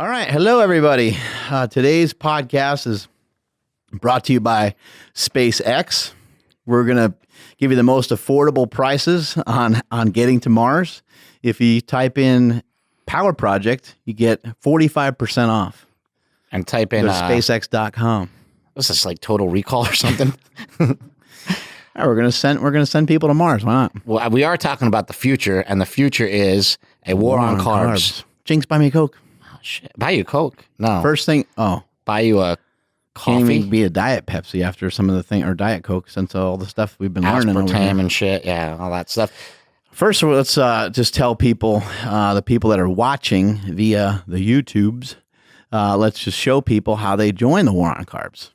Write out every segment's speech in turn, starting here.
All right. Hello, everybody. Today's podcast is brought to you by SpaceX. We're going to give you the most affordable prices on getting to Mars. If you type in Power Project, you get 45% off. And type in SpaceX.com. What's this, like Total Recall or something? Yeah, we're gonna send people to Mars. Why not? Well, we are talking about the future, and the future is a war on carbs. Jinx, buy me a Coke. Oh, shit. Buy you a Coke? No. First thing, Buy you a can't coffee? even be a Diet Pepsi after some of the thing, or Diet Coke, since all the stuff we've been learning over here. Aspartame and shit. Yeah, all that stuff. First of all, let's just tell people, the people that are watching via the YouTubes, let's just show people how they join the war on carbs.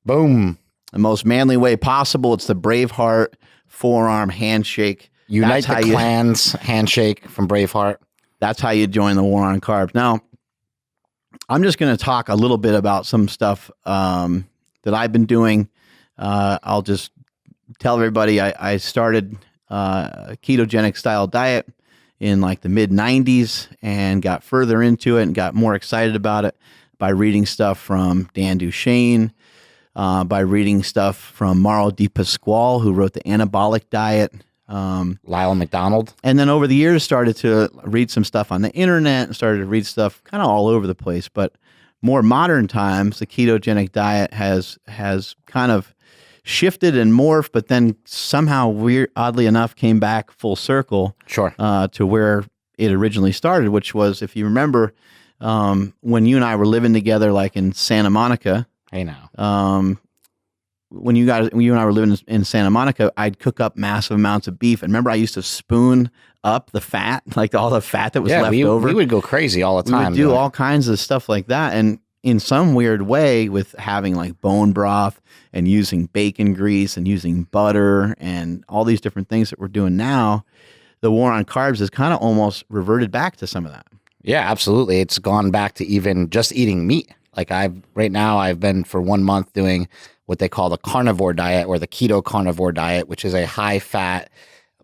Boom. The most manly way possible. It's the Braveheart forearm handshake. Unite the Clans handshake from Braveheart. That's how you join the war on carbs. Now, I'm just going to talk a little bit about some stuff that I've been doing. I'll just tell everybody I started a ketogenic style diet in like the mid 90s and got further into it and got more excited about it by reading stuff from Dan Duchaine, by reading stuff from Mauro Di Pasquale, who wrote the Anabolic Diet. Lyle McDonald. And then over the years started to read some stuff on the internet and started to read stuff kind of all over the place. But more modern times, the ketogenic diet has kind of shifted and morphed, but then somehow, oddly enough, came back full circle. Sure. To where it originally started, which was, if you remember, when you and I were living together, like in Santa Monica. Hey now. When you and I were living in Santa Monica, I'd cook up massive amounts of beef. And remember, I used to spoon up the fat, like all the fat that was left over. We would go crazy all the time. We would do all kinds of stuff like that. And in some weird way, with having like bone broth and using bacon grease and using butter and all these different things that we're doing now, the war on carbs has kind of almost reverted back to some of that. Yeah, absolutely. It's gone back to even just eating meat. Like right now I've been for 1 month doing what they call the Carnivore Diet, or the Keto Carnivore Diet, which is a high fat,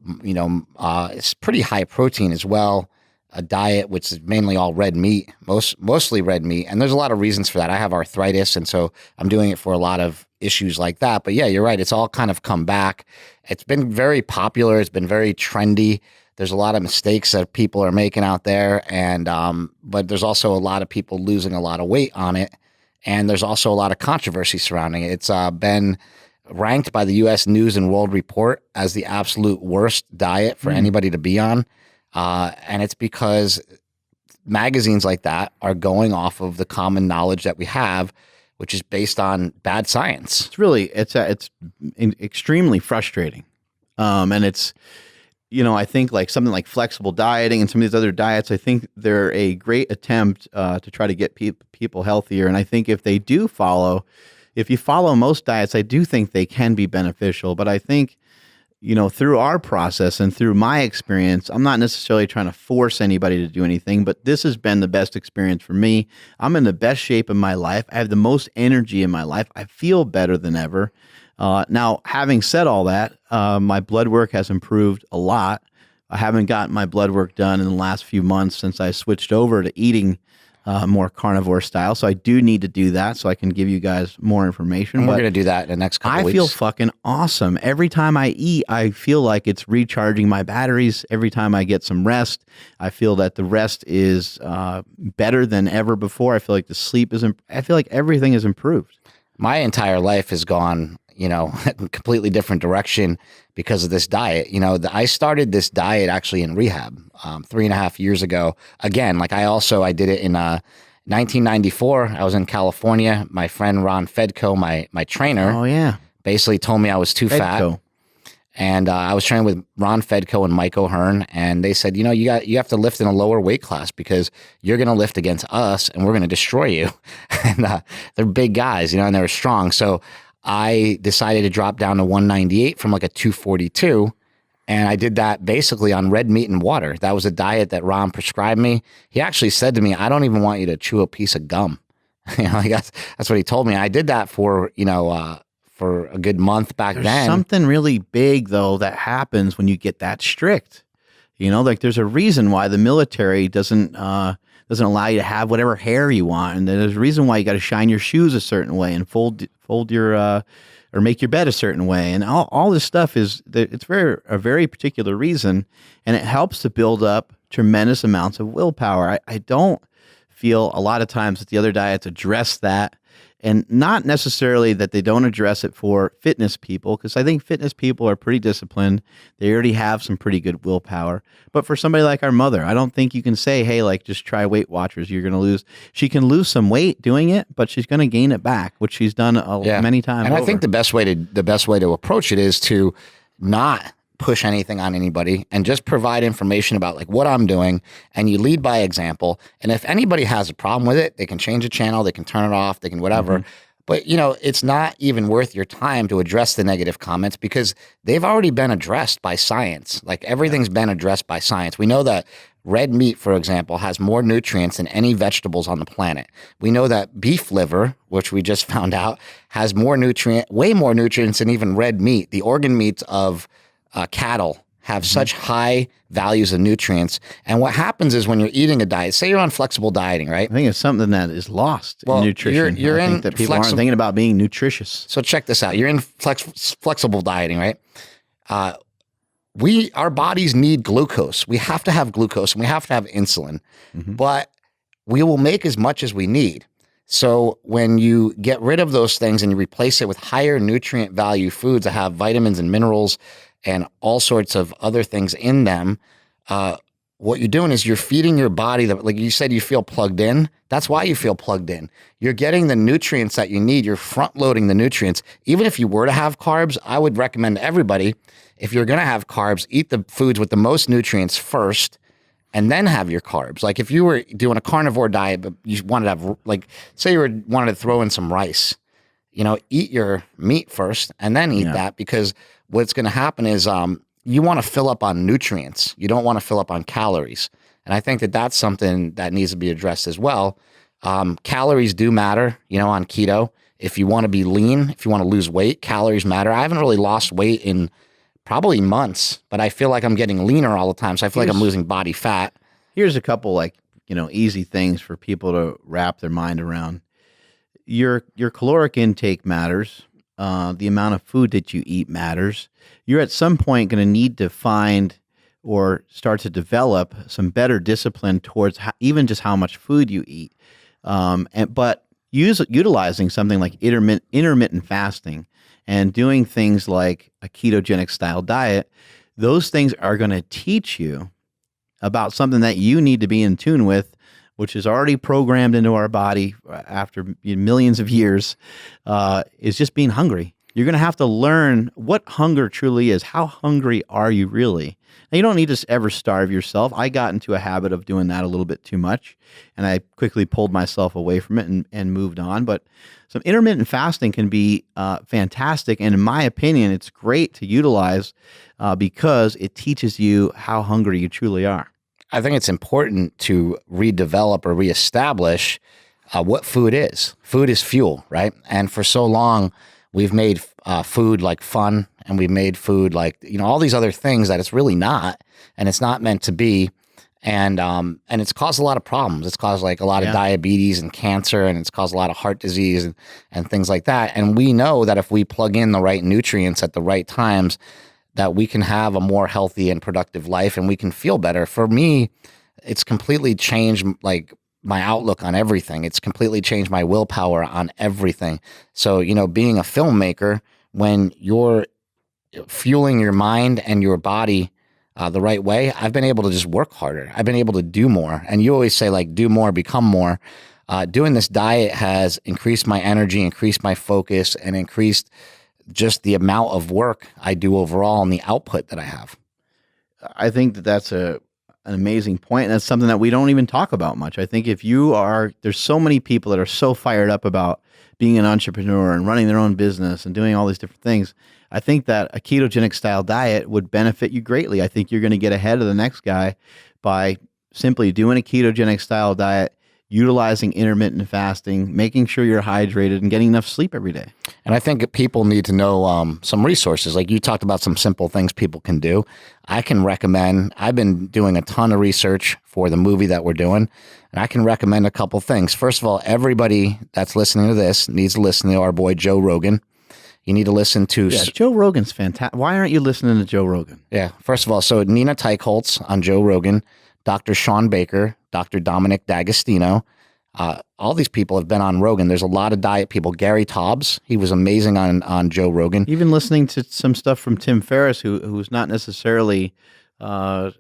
it's pretty high protein as well, a diet which is mainly all red meat, mostly red meat. And there's a lot of reasons for that. I have arthritis, and so I'm doing it for a lot of issues like that. But yeah, you're right. It's all kind of come back. It's been very popular. It's been very trendy. There's a lot of mistakes that people are making out there, and but there's also a lot of people losing a lot of weight on it. And there's also a lot of controversy surrounding it. It's been ranked by the U.S. News and World Report as the absolute worst diet for anybody to be on. And it's because magazines like that are going off of the common knowledge that we have, which is based on bad science. It's extremely frustrating. And it's, I think like something like flexible dieting and some of these other diets, I think they're a great attempt to try to get people healthier. And I think if you follow most diets, I do think they can be beneficial. But I think, through our process and through my experience, I'm not necessarily trying to force anybody to do anything, but this has been the best experience for me. I'm in the best shape of my life. I have the most energy in my life. I feel better than ever. Now, having said all that, my blood work has improved a lot. I haven't gotten my blood work done in the last few months since I switched over to eating more carnivore style. So I do need to do that so I can give you guys more information. And we're going to do that in the next couple weeks. I feel fucking awesome. Every time I eat, I feel like it's recharging my batteries. Every time I get some rest, I feel that the rest is better than ever before. I feel like the sleep I feel like everything is improved. My entire life has gone, a completely different direction because of this diet. I started this diet actually in rehab 3.5 years ago. Again, like I did it in 1994. I was in California. My friend Ron Fedko, my trainer, basically told me I was too fat. And I was training with Ron Fedko and Mike O'Hearn, and they said, you have to lift in a lower weight class because you're going to lift against us and we're going to destroy you. And they're big guys, and they were strong. So I decided to drop down to 198 from like a 242. And I did that basically on red meat and water. That was a diet that Ron prescribed me. He actually said to me, I don't even want you to chew a piece of gum. That's what he told me. I did that for a good month back then. There's something really big though that happens when you get that strict. Like there's a reason why the military doesn't, the doesn't allow you to have whatever hair you want. And there's a reason why you got to shine your shoes a certain way and fold your, or make your bed a certain way. And all this stuff it's a very particular reason. And it helps to build up tremendous amounts of willpower. I don't feel a lot of times that the other diets address that, and not necessarily that they don't address it for fitness people, because I think fitness people are pretty disciplined. They already have some pretty good willpower. But for somebody like our mother, I don't think you can say, hey, like, just try Weight Watchers. You're going to lose. She can lose some weight doing it, but she's going to gain it back, which she's done many times. And over. I think the best way to approach it is to not push anything on anybody and just provide information about like what I'm doing, and you lead by example. And if anybody has a problem with it, they can change the channel, they can turn it off, they can whatever. Mm-hmm. But it's not even worth your time to address the negative comments, because they've already been addressed by science. Like everything's been addressed by science. We know that red meat, for example, has more nutrients than any vegetables on the planet. We know that beef liver, which we just found out, has way more nutrients than even red meat. The organ meats of cattle have such high values of nutrients. And what happens is when you're eating a diet, say you're on flexible dieting, right? I think it's something that is lost in nutrition. You're I think that people aren't thinking about being nutritious. So check this out. You're in flexible dieting, right? Our bodies need glucose. We have to have glucose and we have to have insulin, but we will make as much as we need. So when you get rid of those things and you replace it with higher nutrient value foods that have vitamins and minerals and all sorts of other things in them, what you're doing is you're feeding your body that, like you said, you feel plugged in. That's why you feel plugged in. You're getting the nutrients that you need. You're front loading the nutrients. Even if you were to have carbs, I would recommend everybody, if you're going to have carbs, eat the foods with the most nutrients first and then have your carbs. Like if you were doing a carnivore diet, but you wanted to have, like, say you wanted to throw in some rice, eat your meat first and then eat that, because what's going to happen is you want to fill up on nutrients. You don't want to fill up on calories. And I think that that's something that needs to be addressed as well. Calories do matter, on keto. If you want to be lean, if you want to lose weight, calories matter. I haven't really lost weight in probably months, but I feel like I'm getting leaner all the time. So I feel like I'm losing body fat. Here's a couple easy things for people to wrap their mind around. Your caloric intake matters. The amount of food that you eat matters. You're at some point going to need to find or start to develop some better discipline towards even just how much food you eat. But utilizing something like intermittent fasting and doing things like a ketogenic style diet, those things are going to teach you about something that you need to be in tune with, which is already programmed into our body after millions of years, is just being hungry. You're going to have to learn what hunger truly is. How hungry are you really? Now, you don't need to ever starve yourself. I got into a habit of doing that a little bit too much, and I quickly pulled myself away from it and moved on. But some intermittent fasting can be fantastic, and in my opinion, it's great to utilize because it teaches you how hungry you truly are. I think it's important to redevelop or reestablish what food is. Food is fuel, right? And for so long, we've made food like fun, and we've made food like, all these other things that it's really not, and it's not meant to be. And it's caused a lot of problems. It's caused like a lot of diabetes and cancer, and it's caused a lot of heart disease and things like that. And we know that if we plug in the right nutrients at the right times, that we can have a more healthy and productive life, and we can feel better. For me, it's completely changed like my outlook on everything. It's completely changed my willpower on everything. So, being a filmmaker, when you're fueling your mind and your body the right way, I've been able to just work harder. I've been able to do more. And you always say like, do more, become more. Doing this diet has increased my energy, increased my focus, and increased just the amount of work I do overall and the output that I have. I think that that's an amazing point, and that's something that we don't even talk about much. I think there's so many people that are so fired up about being an entrepreneur and running their own business and doing all these different things. I think that a ketogenic style diet would benefit you greatly. I think you're going to get ahead of the next guy by simply doing a ketogenic style diet. utilizing intermittent fasting, making sure you're hydrated, and getting enough sleep every day. And I think people need to know some resources. Like you talked about some simple things people can do. I can recommend, I've been doing a ton of research for the movie that we're doing, and I can recommend a couple things. First of all, everybody that's listening to this needs to listen to our boy Joe Rogan. You need to listen to... Yeah, Joe Rogan's fantastic. Why aren't you listening to Joe Rogan? Yeah, first of all, so Nina Teichholz on Joe Rogan, Dr. Sean Baker, Dr. Dominic D'Agostino. All these people have been on Rogan. There's a lot of diet people. Gary Taubes, he was amazing on Joe Rogan. Even listening to some stuff from Tim Ferriss, who's not necessarily, not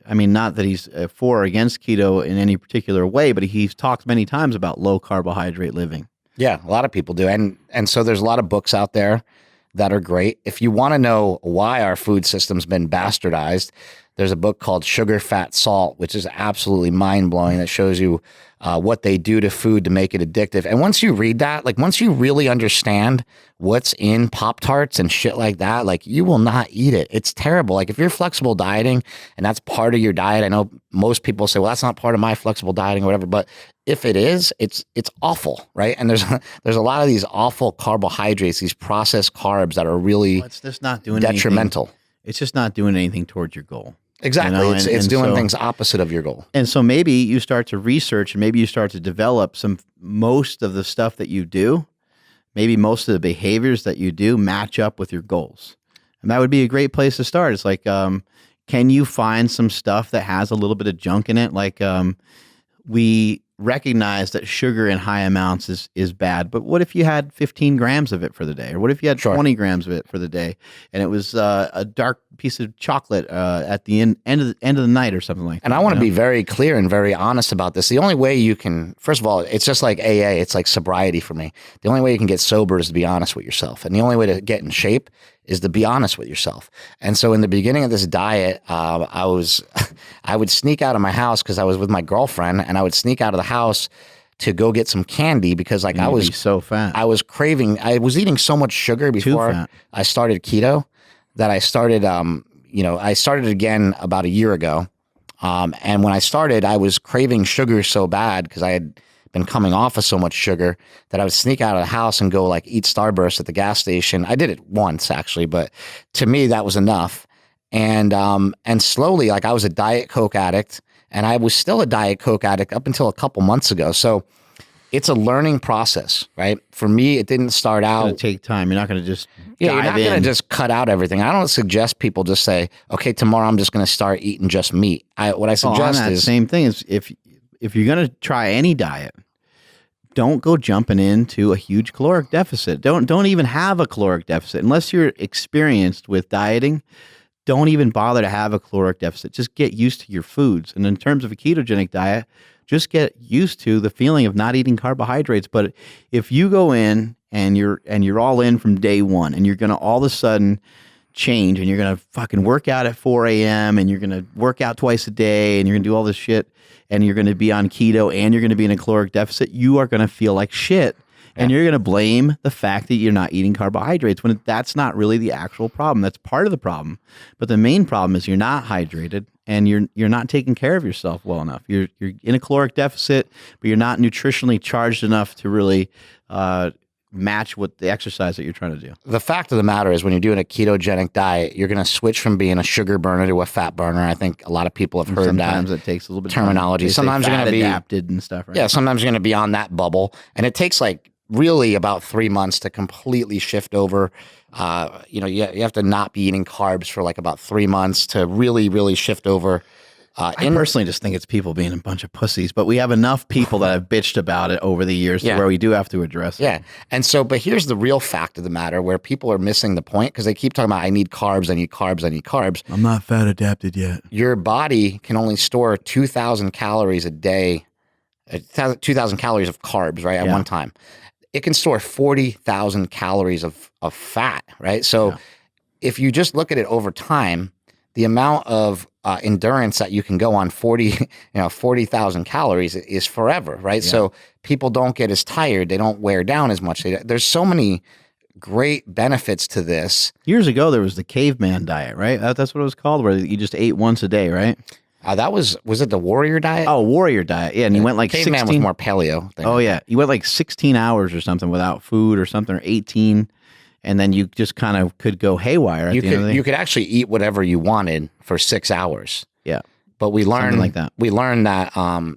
that he's for or against keto in any particular way, but he's talked many times about low carbohydrate living. Yeah, a lot of people do. And so there's a lot of books out there that are great. If you want to know why our food system's been bastardized, there's a book called Sugar, Fat, Salt, which is absolutely mind-blowing. That shows you what they do to food to make it addictive. And once you read that, like once you really understand what's in Pop-Tarts and shit like that, like you will not eat it. It's terrible. Like if you're flexible dieting and that's part of your diet, I know most people say, well, that's not part of my flexible dieting or whatever, but if it is, it's awful, right? And there's a lot of these awful carbohydrates, these processed carbs that are really it's just not doing detrimental. Anything. It's just not doing anything towards your goal. Exactly. You know? It's doing things opposite of your goal. And so maybe you start to research and maybe you start to develop most of the stuff that you do, maybe most of the behaviors that you do match up with your goals. And that would be a great place to start. It's like, can you find some stuff that has a little bit of junk in it? Like we recognize that sugar in high amounts is bad, but what if you had 15 grams of it for the day? Or what if you had 20 grams of it for the day and it was a dark piece of chocolate at the end of the night or something like that? And I want to be very clear and very honest about this. The only way you can, first of all, it's just like AA, it's like sobriety for me. The only way you can get sober is to be honest with yourself. And the only way to get in shape is to be honest with yourself. And so in the beginning of this diet, I would sneak out of my house because I was with my girlfriend, and I would sneak out of the house to go get some candy because like I was so fat. I was eating so much sugar before I started keto that I started, I started again about a year ago. And when I started, I was craving sugar so bad because I had been coming off of so much sugar that I would sneak out of the house and go like eat Starburst at the gas station. I did it once actually, but to me that was enough. And slowly, like I was a Diet Coke addict, and I was still a Diet Coke addict up until a couple months ago. So it's a learning process, right? For me, it didn't start out. It's going to take time. You're not going to just you're not going to just cut out everything. I don't suggest people just say, okay, tomorrow I'm just going to start eating just meat. What I suggest is same thing is if you're going to try any diet, don't go jumping into a huge caloric deficit. Don't even have a caloric deficit unless you're experienced with dieting. Don't even bother to have a caloric deficit. Just get used to your foods. And in terms of a ketogenic diet, just get used to the feeling of not eating carbohydrates. But if you go in and you're all in from day one, and you're going to all of a sudden change, and you're going to fucking work out at 4 a.m. and you're going to work out twice a day, and you're going to do all this shit, and you're going to be on keto, and you're going to be in a caloric deficit, you are going to feel like shit. And you're going to blame the fact that you're not eating carbohydrates when that's not really the actual problem. That's part of the problem. But the main problem is you're not hydrated and you're not taking care of yourself well enough. You're in a caloric deficit, but you're not nutritionally charged enough to really match what the exercise that you're trying to do. The fact of the matter is when you're doing a ketogenic diet, you're going to switch from being a sugar burner to a fat burner. I think a lot of people have heard sometimes that. It takes a little bit of terminology. Sometimes you're going to be adapted and stuff, right? Yeah, sometimes you're going to be on that bubble. And it takes like really about 3 months to completely shift over. You have to not be eating carbs for like about 3 months to really, really shift over. I personally just think it's people being a bunch of pussies, but we have enough people that have bitched about it over the years to where we do have to address it. Yeah. And so, but here's the real fact of the matter where people are missing the point because they keep talking about, I need carbs, I need carbs, I need carbs. I'm not fat adapted yet. Your body can only store 2,000 calories a day, 2,000 calories of carbs, right, at one time. It can store 40,000 calories of fat, right? So if you just look at it over time, the amount of endurance that you can go on 40,000 calories is forever, right? Yeah. So people don't get as tired. They don't wear down as much. There's so many great benefits to this. Years ago, there was the Caveman Diet, right? That's what it was called, where you just ate once a day, right? That was it the Warrior Diet? Oh, Warrior Diet. Yeah, and you went like Caveman 16. was more paleo. Oh yeah, you went like 16 hours or something without food or something, or 18, and then you just kind of could go haywire at the end of the day. You could actually eat whatever you wanted for 6 hours. Yeah. But we learned Something like that. We learned that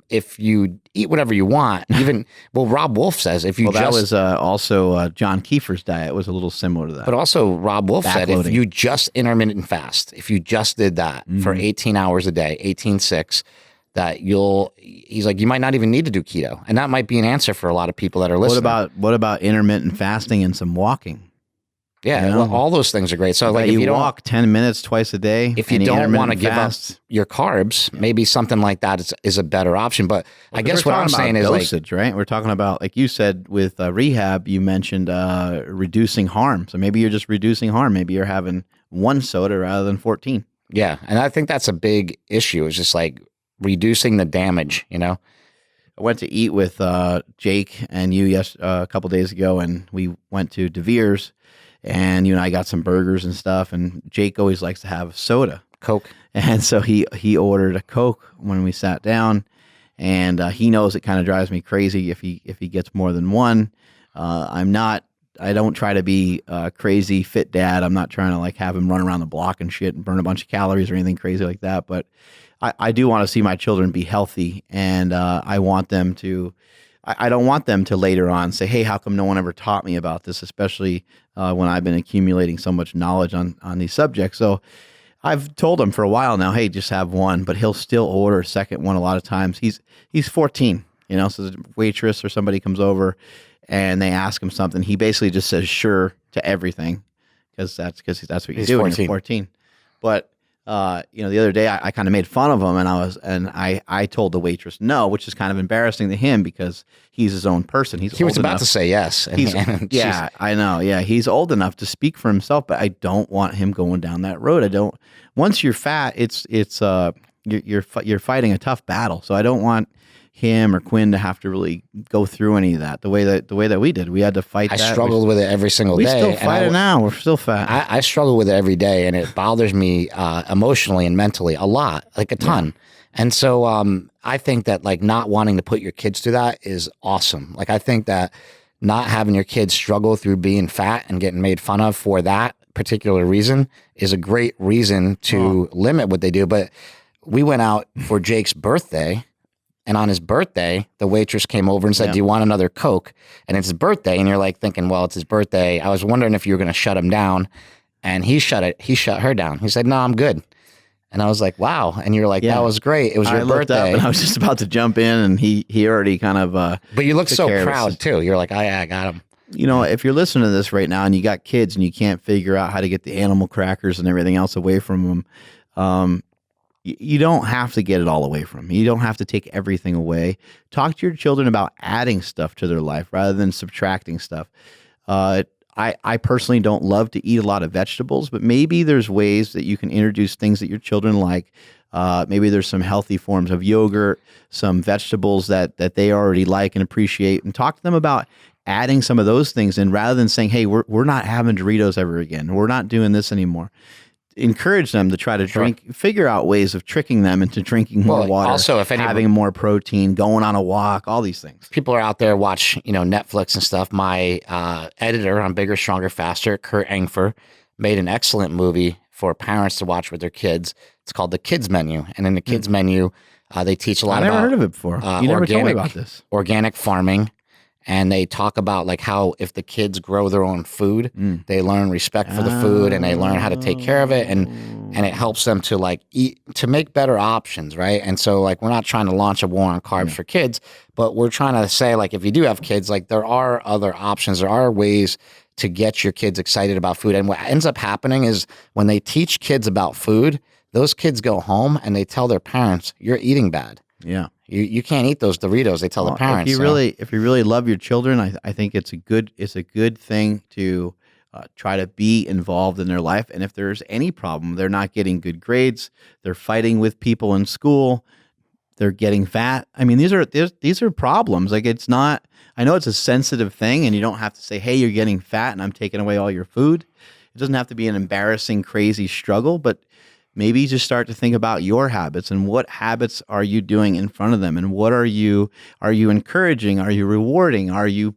if you eat whatever you want, even Rob Wolf says if you that was also John Kiefer's diet was a little similar to that. But also Rob Wolf said if Backloading. you just intermittent fast, if you just did that for 18 hours a day, 18/6, that he's like, you might not even need to do keto, and that might be an answer for a lot of people that are listening. What about intermittent fasting and some walking? Yeah, You know? well, all those things are great. So like, if you you don't walk 10 minutes twice a day, if you and don't want to intermittent give fast, up your carbs, maybe something like that is a better option. But I guess what I'm saying is dosage, right? We're talking about, like you said, with rehab, you mentioned reducing harm. So maybe you're just reducing harm. Maybe you're having 1 soda rather than 14. Yeah, and I think that's a big issue. It's just like reducing the damage, you know? I went to eat with Jake and you a couple days ago, and we went to De Vere's, and you and I got some burgers and stuff, and Jake always likes to have soda. Coke. And so he ordered a Coke when we sat down, and he knows it kind of drives me crazy if he gets more than one. I don't try to be a crazy fit dad. I'm not trying to like have him run around the block and shit and burn a bunch of calories or anything crazy like that. But I do want to see my children be healthy, and I want them to. I don't want them to later on say, "Hey, how come no one ever taught me about this?" Especially when I've been accumulating so much knowledge on these subjects. So I've told him for a while now, "Hey, just have one," but he'll still order a second one a lot of times. He's 14, you know. So the waitress or somebody comes over, and they ask him something. He basically just says "sure" to everything because that's what you do when you're 14. But the other day I kind of made fun of him, and I told the waitress no, which is kind of embarrassing to him because he's his own person. He was about to say yes. Yeah, I know. Yeah, he's old enough to speak for himself, but I don't want him going down that road. I don't. Once you're fat, you're fighting a tough battle. So I don't want him or Quinn to have to really go through any of that the way that we did. We had to fight. I struggled with it every single day. We still fight it now. We're still fat. I struggle with it every day, and it bothers me emotionally and mentally a lot, like a ton. Yeah. And so I think that like not wanting to put your kids through that is awesome. Like I think that not having your kids struggle through being fat and getting made fun of for that particular reason is a great reason to limit what they do. But we went out for Jake's birthday. And on his birthday, the waitress came over and said, "Do you want another Coke?" And it's his birthday, and you're like thinking, well, it's his birthday. I was wondering if you were going to shut him down. And he shut her down. He said, "No, I'm good." And I was like, wow. And you're like, that was great. It was your birthday. Up and I was just about to jump in, and he already kind of but you look so proud too. You're like, I got him. You know, if you're listening to this right now and you got kids and you can't figure out how to get the animal crackers and everything else away from them, you don't have to get it all away from them. You don't have to take everything away. Talk to your children about adding stuff to their life rather than subtracting stuff. I personally don't love to eat a lot of vegetables, but maybe there's ways that you can introduce things that your children like. Maybe there's some healthy forms of yogurt, some vegetables that they already like and appreciate, and talk to them about adding some of those things in rather than saying, "Hey, we're not having Doritos ever again. We're not doing this anymore." Encourage them to try to drink, figure out ways of tricking them into drinking more water. Also, having more protein, going on a walk, all these things. People are out there watch, Netflix and stuff. My editor on Bigger, Stronger, Faster, Kurt Engfer, made an excellent movie for parents to watch with their kids. It's called The Kids Menu, and in the Kids Menu, they teach a lot about. I never heard of it before. You never told me about this. Organic farming. And they talk about like how if the kids grow their own food, they learn respect for the food and they learn how to take care of it. And it helps them to like eat, to make better options. Right. And so like, we're not trying to launch a war on carbs for kids, but we're trying to say like, if you do have kids, like there are other options. There are ways to get your kids excited about food. And what ends up happening is when they teach kids about food, those kids go home and they tell their parents, "You're eating bad." Yeah. You can't eat those Doritos. They tell the parents. If you really love your children, I think it's a good thing to try to be involved in their life. And if there's any problem, they're not getting good grades, they're fighting with people in school, they're getting fat. I mean, these are problems. Like it's not. I know it's a sensitive thing, and you don't have to say, "Hey, you're getting fat, and I'm taking away all your food." It doesn't have to be an embarrassing, crazy struggle, but maybe just start to think about your habits and what habits are you doing in front of them, and what are you encouraging? Are you rewarding? Are you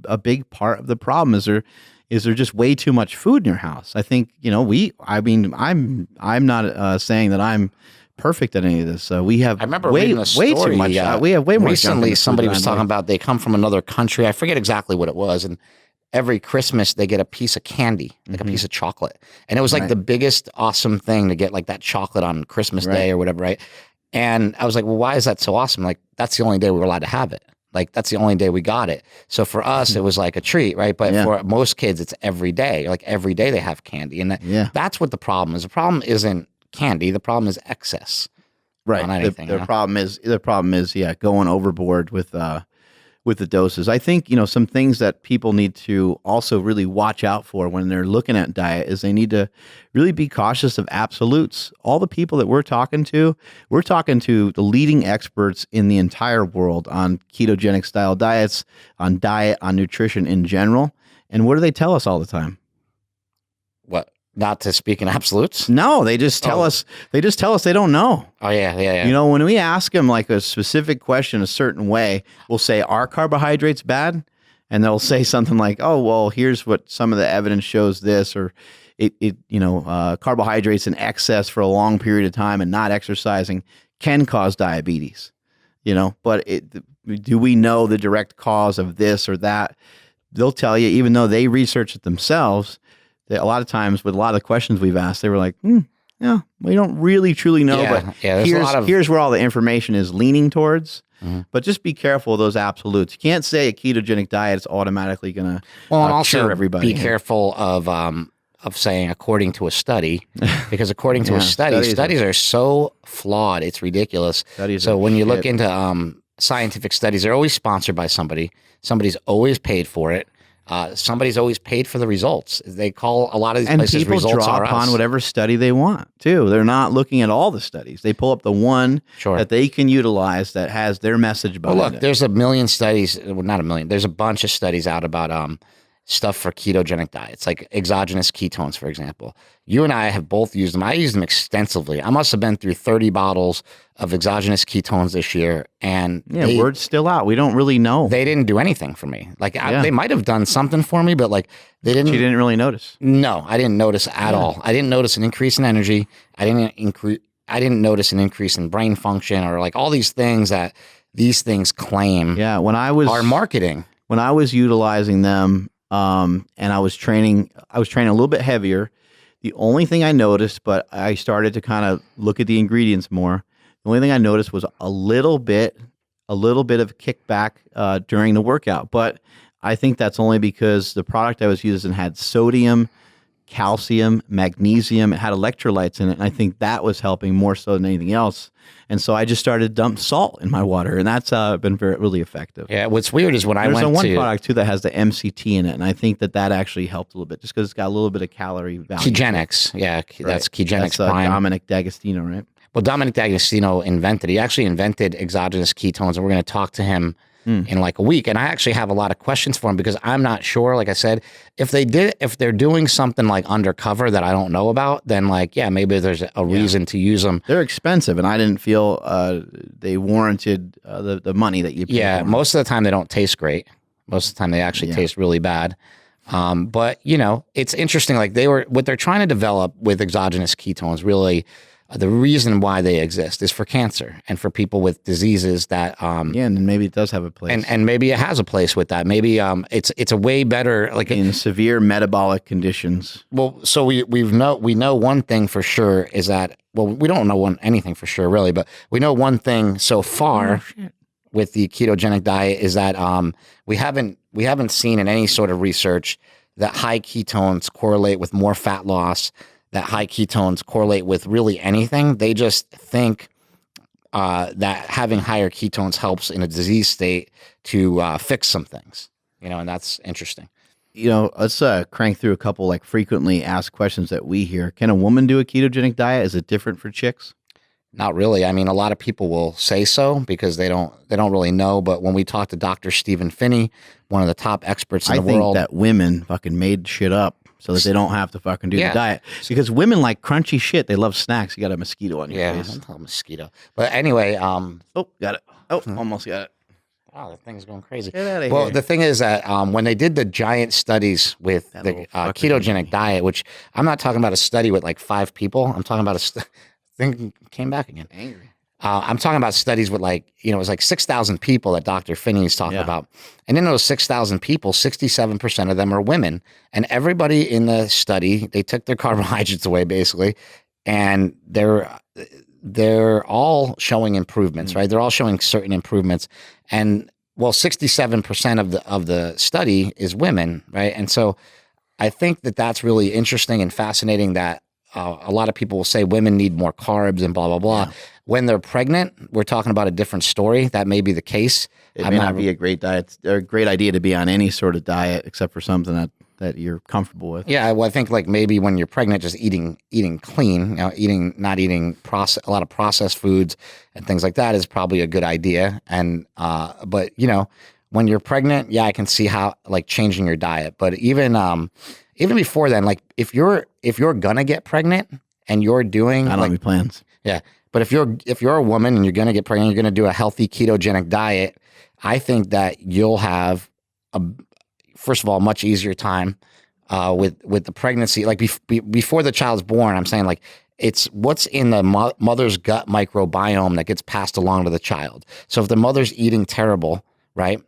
a big part of the problem? Is there just way too much food in your house? I think, I'm not saying that I'm perfect at any of this. We have I remember reading a story, way too much. We have way more. Recently, somebody was talking about they come from another country. I forget exactly what it was, and every Christmas they get a piece of candy, like a piece of chocolate. And it was like the biggest awesome thing to get like that chocolate on Christmas Day or whatever, right? And I was like, well, why is that so awesome? Like, that's the only day we were allowed to have it. Like, that's the only day we got it. So for us, it was like a treat, right? But for most kids, it's every day. Like every day they have candy. And that's what the problem is. The problem isn't candy. The problem is excess. Right. On anything, the problem is going overboard with the doses. I think, some things that people need to also really watch out for when they're looking at diet is they need to really be cautious of absolutes. All the people that we're talking to the leading experts in the entire world on ketogenic style diets, on diet, on nutrition in general. And what do they tell us all the time? What? Not to speak in absolutes? No, they just tell us they don't know. Oh yeah. When we ask them like a specific question a certain way, we'll say, are carbohydrates bad? And they'll say something like, oh, well, here's what some of the evidence shows this, or carbohydrates in excess for a long period of time and not exercising can cause diabetes. But do we know the direct cause of this or that? They'll tell you, even though they research it themselves. A lot of times with a lot of the questions we've asked, they were like, we don't really truly know, but here's where all the information is leaning towards. But just be careful of those absolutes. You can't say a ketogenic diet is automatically going to cure everybody. Be careful of saying according to a study, because according to a study, studies are so flawed, it's ridiculous. So when you look into scientific studies, they're always sponsored by somebody. Somebody's always paid for it. Somebody's always paid for the results. They call a lot of these places results people draw upon whatever study they want too. They're not looking at all the studies. They pull up the one that they can utilize that has their message behind it. Well, look, there's a million studies. Well, not a million. There's a bunch of studies out about stuff for ketogenic diets, like exogenous ketones, for example. You and I have both used them. I used them extensively. I must have been through 30 bottles of exogenous ketones this year. And word's still out. We don't really know. They didn't do anything for me. Like they might have done something for me, but like they didn't. You didn't really notice? No, I didn't notice at all. I didn't notice an increase in energy. I didn't notice an increase in brain function or like all these things that these things claim. Yeah, when I was are marketing. When I was utilizing them, and I was training a little bit heavier. The only thing I noticed, but I started to kind of look at the ingredients more. The only thing I noticed was a little bit of kickback during the workout. But I think that's only because the product I was using had sodium, calcium, magnesium. It had electrolytes in it, and I think that was helping more so than anything else. And so I just started to dump salt in my water, and that's been really effective. Yeah, what's weird is when I went to... There's one product, too, that has the MCT in it, and I think that actually helped a little bit, just because it's got a little bit of calorie value. Ketogenics, that's Ketogenics Prime. Dominic D'Agostino, right? Well, Dominic D'Agostino he actually invented exogenous ketones, and we're going to talk to him in like a week. And I actually have a lot of questions for him because I'm not sure, like I said, if they're doing something like undercover that I don't know about, then like, maybe there's a reason to use them. They're expensive, and I didn't feel they warranted the money that you pay. Yeah, most of the time they don't taste great. Most of the time they actually taste really bad. But it's interesting. Like what they're trying to develop with exogenous ketones, really, the reason why they exist is for cancer and for people with diseases that and maybe it does have a place, and maybe it has a place with that. Maybe it's a way better, like in severe metabolic conditions. Well, so we know one thing for sure is that, well, we don't know anything for sure really, but we know one thing so far with the ketogenic diet is that we haven't seen in any sort of research that high ketones correlate with more fat loss, that high ketones correlate with really anything. They just think that having higher ketones helps in a disease state to fix some things, and that's interesting. Let's crank through a couple like frequently asked questions that we hear. Can a woman do a ketogenic diet? Is it different for chicks? Not really. I mean, a lot of people will say so because they don't really know. But when we talk to Dr. Stephen Finney, one of the top experts in the world, I think that women fucking made shit up. so that they don't have to fucking do the Yeah. diet. Because women like crunchy shit. They love snacks. You got a mosquito on your Yeah, face. a mosquito. But anyway, Oh, got it. Oh, almost got it. oh, the thing's going crazy. Get out of Well, here. the thing is that when they did the giant studies with That the little fucker ketogenic diet, which I'm not talking about a study with like 5 people. I'm talking about a thing came back again. Angry. I'm talking about studies with like, it was like 6,000 people that Dr. Finney's talking Yeah. about. And in those 6,000 people, 67% of them are women. And everybody in the study, they took their carbohydrates away basically. And they're all showing improvements, right? They're all showing certain improvements. And well, 67% of the study is women, right? And so I think that that's really interesting and fascinating that a lot of people will say women need more carbs and blah, blah, blah. Yeah. When they're pregnant, we're talking about a different story. That may be the case. It may not be a great diet or a great idea to be on any sort of diet except for something that you're comfortable with. Yeah, well, I think like maybe when you're pregnant, just eating clean, not eating a lot of processed foods and things like that is probably a good idea. And but when you're pregnant, yeah, I can see how like changing your diet. But even before then, like if you're gonna get pregnant and you're doing, I don't have any plans. yeah, but if you're a woman and you're gonna get pregnant, you're gonna do a healthy ketogenic diet. I think that you'll have first of all, much easier time with the pregnancy. Like before the child's born, I'm saying like it's what's in the mother's gut microbiome that gets passed along to the child. So if the mother's eating terrible, right,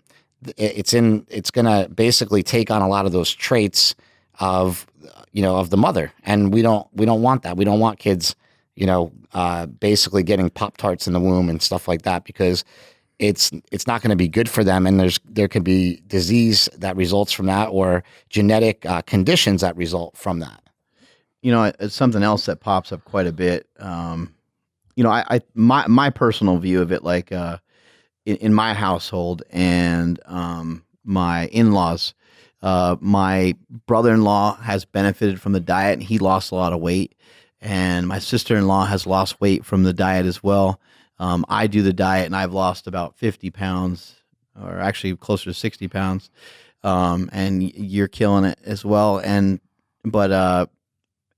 it's gonna basically take on a lot of those traits of the mother, and we don't want that. We don't want kids, basically getting Pop-Tarts in the womb and stuff like that because it's not going to be good for them, and there could be disease that results from that or genetic conditions that result from that. It's something else that pops up quite a bit. My personal view of it, like in my household and my in-laws, my brother-in-law has benefited from the diet, and he lost a lot of weight, and my sister-in-law has lost weight from the diet as well. I do the diet and I've lost about 50 pounds or actually closer to 60 pounds. And you're killing it as well. But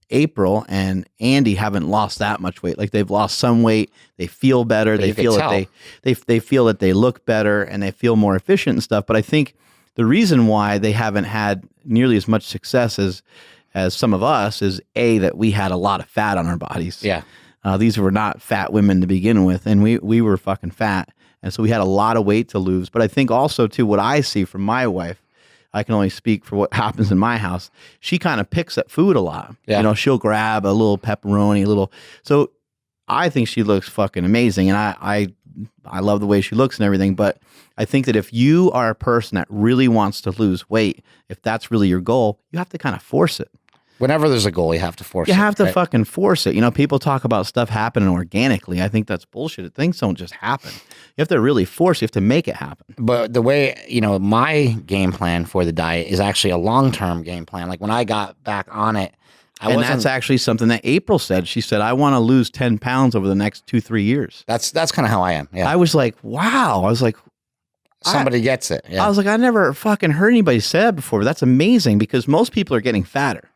April and Andy haven't lost that much weight. Like they've lost some weight. They feel better. They feel that they feel that they look better and they feel more efficient and stuff. But I think the reason why they haven't had nearly as much success as some of us is that we had a lot of fat on our bodies. Yeah. These were not fat women to begin with, and we were fucking fat. And so we had a lot of weight to lose. But I think also, too, what I see from my wife, I can only speak for what happens in my house, she kind of picks at food a lot. Yeah. She'll grab a little pepperoni, so I think she looks fucking amazing, and I love the way she looks and everything. But I think that if you are a person that really wants to lose weight, if that's really your goal, you have to kind of force it. Whenever there's a goal, you have to force it. You have to right? fucking force it. People talk about stuff happening organically. I think that's bullshit. Things don't just happen. You have to really force it. You have to make it happen. But the way, my game plan for the diet is actually a long-term game plan. Like when I got back on it, that's actually something that April said. She said, I want to lose 10 pounds over the next 2-3 years. That's kind of how I am. Yeah. I was like, wow. I was like, somebody gets it. Yeah. I was like, I never fucking heard anybody say that before. But that's amazing because most people are getting fatter.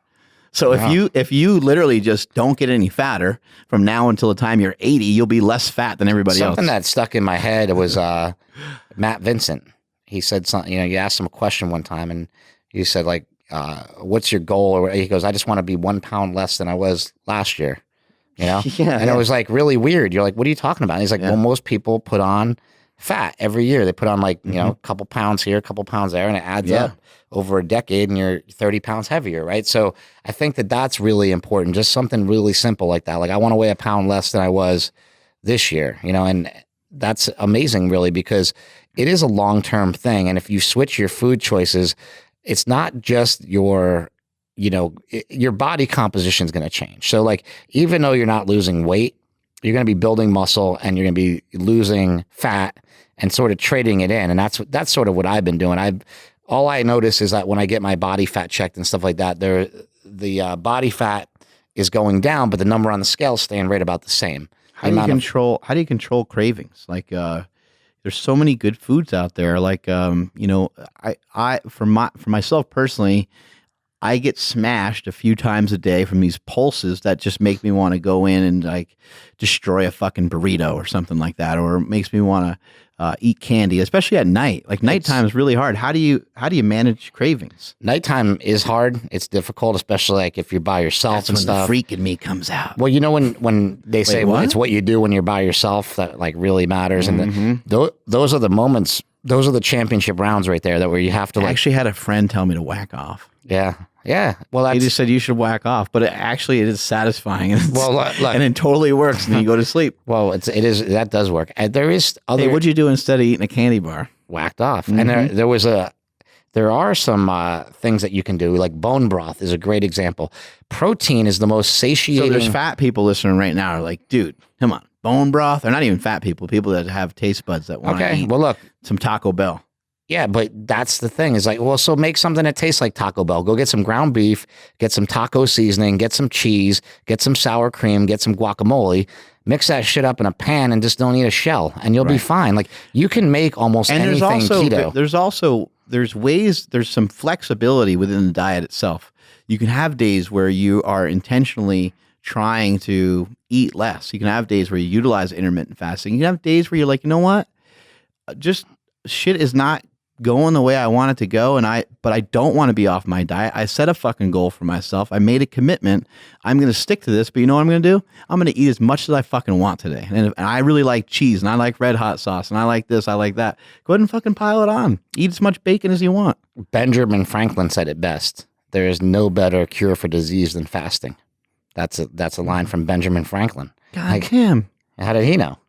So if you literally just don't get any fatter from now until the time you're 80, you'll be less fat than everybody else. Something that stuck in my head was Matt Vincent. He said something, you asked him a question one time and you said like, what's your goal? Or he goes, I just want to be 1 pound less than I was last year. Yeah. And it was like really weird. You're like, what are you talking about? And he's like, well, most people put on fat every year. They put on like, a couple pounds here, a couple pounds there, and it adds up over a decade and you're 30 pounds heavier, right? So I think that that's really important. Just something really simple like that. Like I want to weigh a pound less than I was this year, and that's amazing really because it is a long-term thing. And if you switch your food choices, it's not just your body composition is going to change. So like, even though you're not losing weight, you're going to be building muscle and you're going to be losing fat and sort of trading it in. And that's sort of what I've been doing. All I notice is that when I get my body fat checked and stuff like that, the body fat is going down, but the number on the scale is staying right about the same. How do you control cravings? Like, there's so many good foods out there. Like, I for myself personally, I get smashed a few times a day from these pulses that just make me want to go in and like destroy a fucking burrito or something like that, or makes me want to eat candy, especially at night. Like nighttime is really hard. How do you manage cravings? Nighttime is hard. It's difficult, especially like if you're by yourself. That's and when stuff. The freak in me comes out. Well, you know when they say what? It's what you do when you're by yourself that like really matters, and those are the moments. Those are the championship rounds right there. That where you have to I like. actually had a friend tell me to whack off. Yeah. Well, He that's just said you should whack off, but it is satisfying, and look, and it totally works, and then you go to sleep. well, it is that does work. And there is other Hey, what'd you do instead of eating a candy bar? whacked off, and there are some things that you can do. Like bone broth is a great example. Protein is the most So satiating. there's fat people listening right now are like, dude, come on, bone broth. They're not even fat people. People that have taste buds that want to Okay, eat well look. some Taco Bell. Yeah, but that's the thing. Is like, well, so make something that tastes like Taco Bell. Go get some ground beef, get some taco seasoning, get some cheese, get some sour cream, get some guacamole, mix that shit up in a pan and just don't eat a shell and you'll be fine. Like you can make almost anything keto. There's some flexibility within the diet itself. You can have days where you are intentionally trying to eat less. You can have days where you utilize intermittent fasting. You can have days where you're like, you know what? Just shit is not going the way I want it to go, but I don't want to be off my diet. I set a fucking goal for myself. I made a commitment. I'm going to stick to this, but you know what I'm going to do? I'm going to eat as much as I fucking want today. And I really like cheese, and I like red hot sauce, and I like this, I like that. Go ahead and fucking pile it on. Eat as much bacon as you want. Benjamin Franklin said it best. There is no better cure for disease than fasting. That's a line from Benjamin Franklin. God damn. How did he know?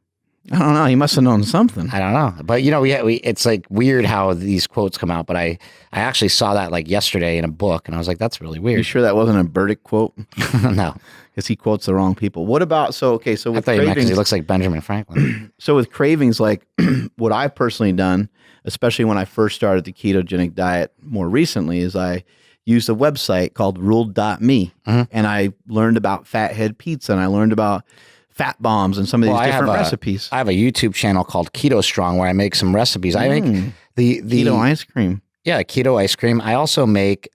I don't know. He must have known something. I don't know. But, you know, it's like weird how these quotes come out. But I actually saw that like yesterday in a book. And I was like, that's really You weird. sure that wasn't a Burdick quote? No. Because he quotes the wrong people. What about, so with I thought you meant cravings, because he looks like Benjamin Franklin. so with cravings, like what I've personally done, especially when I first started the ketogenic diet more recently, is I used a website called ruled.me. And I learned about fathead pizza, and I learned about fat bombs and some of these different recipes. I have a YouTube channel called Keto Strong where I make some recipes. I make the keto ice cream. Yeah, keto ice cream. I also make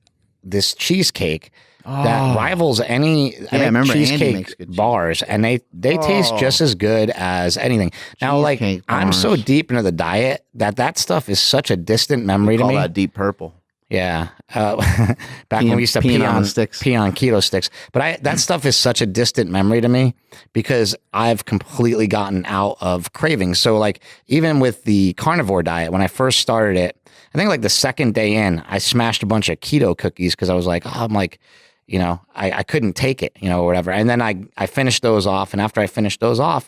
this cheesecake that rivals any I remember Andy cheesecake makes good bars, and they taste just as good as anything. Now, like Cheesecake I'm so bars. deep into the diet that stuff is such a distant memory to Call me. that deep purple. Yeah, back when we used to pee on keto sticks. But that stuff is such a distant memory to me because I've completely gotten out of cravings. So like even with the carnivore diet, when I first started it, I think like the second day in, I smashed a bunch of keto cookies because I was like, you know, I couldn't take it, you know, or whatever. And then I finished those off, and after I finished those off,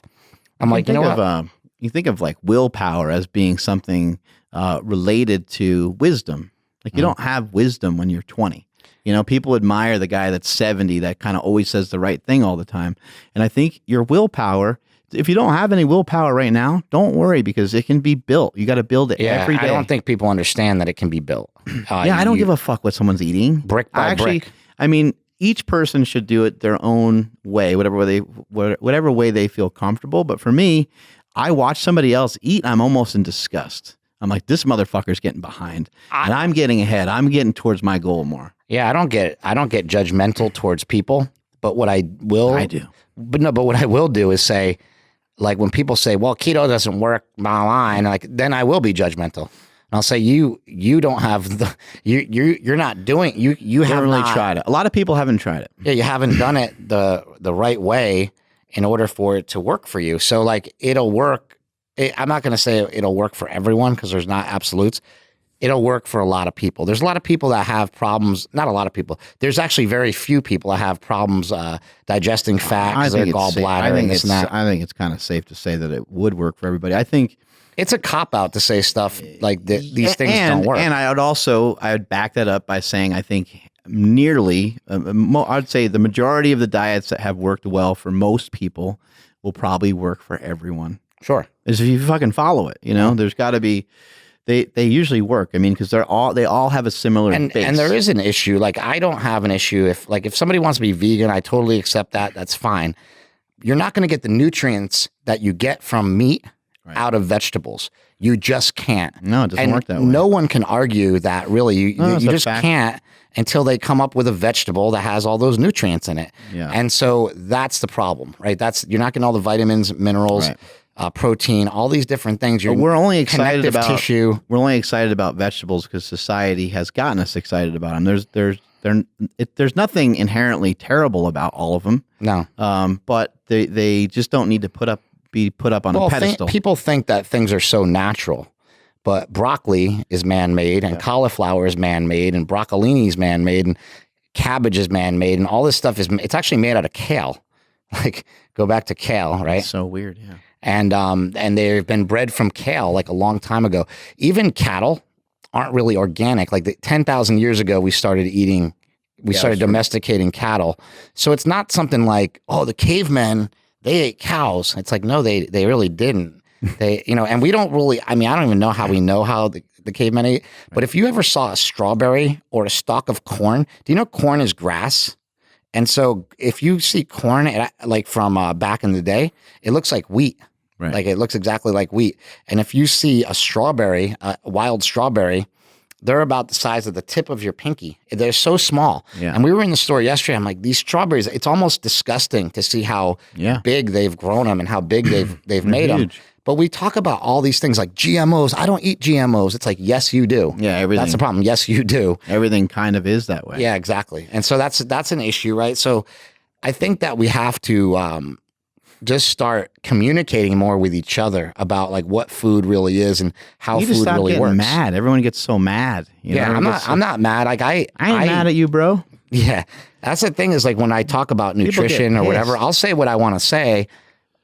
I'm like, you know what? You think of like willpower as being something related to wisdom. Like you don't have wisdom when you're 20. You know, people admire the guy that's 70 that kind of always says the right thing all the time. And I think your willpower, if you don't have any willpower right now, don't worry because it can be built. You got to build it every day. I don't think people understand that it can be built. I don't give a fuck what someone's eating. Brick by brick. I mean, each person should do it their own way, whatever way they feel comfortable. But for me, I watch somebody else eat, I'm almost in disgust. I'm like, this motherfucker's getting behind, and I'm getting ahead. I'm getting towards my goal more. Yeah, I don't get judgmental towards people, but what I do. But what I will do is say, like when people say, "Well, keto doesn't work," and like then I will be judgmental. And I'll say, "You don't have the you're not doing you haven't really tried it. A lot of people haven't tried it. Yeah, you haven't done it the right way in order for it to work for you. So like it'll work. I'm not going to say it'll work for everyone because there's not absolutes. It'll work for a lot of people. There's a lot of people that have problems. Not a lot of people. There's actually very few people that have problems digesting fat because their gallbladder and this and that. I think it's kind of safe to say that it would work for everybody. I think it's a cop-out to say stuff like these things don't work. And I would back that up by saying I think nearly, I'd say the majority of the diets that have worked well for most people will probably work for everyone. Sure. Is if you fucking follow it, you know, there's got to be, they usually work. I mean, because they all have a similar base. And there is an issue. Like I don't have an issue if somebody wants to be vegan, I totally accept that. That's fine. You're not going to get the nutrients that you get from meat out of vegetables. You just can't. No, it doesn't work that way. No one can argue that really. You just can't until they come up with a vegetable that has all those nutrients in it. Yeah. And so that's the problem, right? You're not getting all the vitamins, minerals, protein, all these different things. We're only excited about tissue. We're only excited about vegetables because society has gotten us excited about them. There's nothing inherently terrible about all of them. No. But they just don't need to be put up on a pedestal. People think that things are so natural, but broccoli is man-made, and cauliflower is man-made, and broccolini is man-made, and cabbage is man-made, and all this stuff it's actually made out of kale. Like, go back to kale, right? That's so weird, yeah. And they've been bred from kale like a long time ago. Even cattle aren't really organic. Like 10,000 years ago, we started domesticating cattle. So it's not something like, oh, the cavemen, they ate cows. It's like, no, they really didn't. And we don't really, I don't even know how we know how the cavemen ate. But if you ever saw a strawberry or a stalk of corn, do you know corn is grass? And so if you see corn, like from back in the day, it looks like wheat. Right. Like it looks exactly like wheat. And if you see a strawberry, a wild strawberry, they're about the size of the tip of your pinky. They're so small. Yeah. And we were in the store yesterday. I'm like, these strawberries, it's almost disgusting to see how big they've grown them and how big they've made them. But we talk about all these things like GMOs. I don't eat GMOs. It's like, yes, you do. Yeah, everything. That's the problem. Yes, you do. Everything kind of is that way. Yeah, exactly. And so that's an issue, right? So I think that we have to just start communicating more with each other about like what food really is and how food really works. Mad. Everyone gets so mad. I'm not mad. Like I ain't mad at you, bro. Yeah, that's the thing is like when I talk about nutrition or whatever, I'll say what I want to say.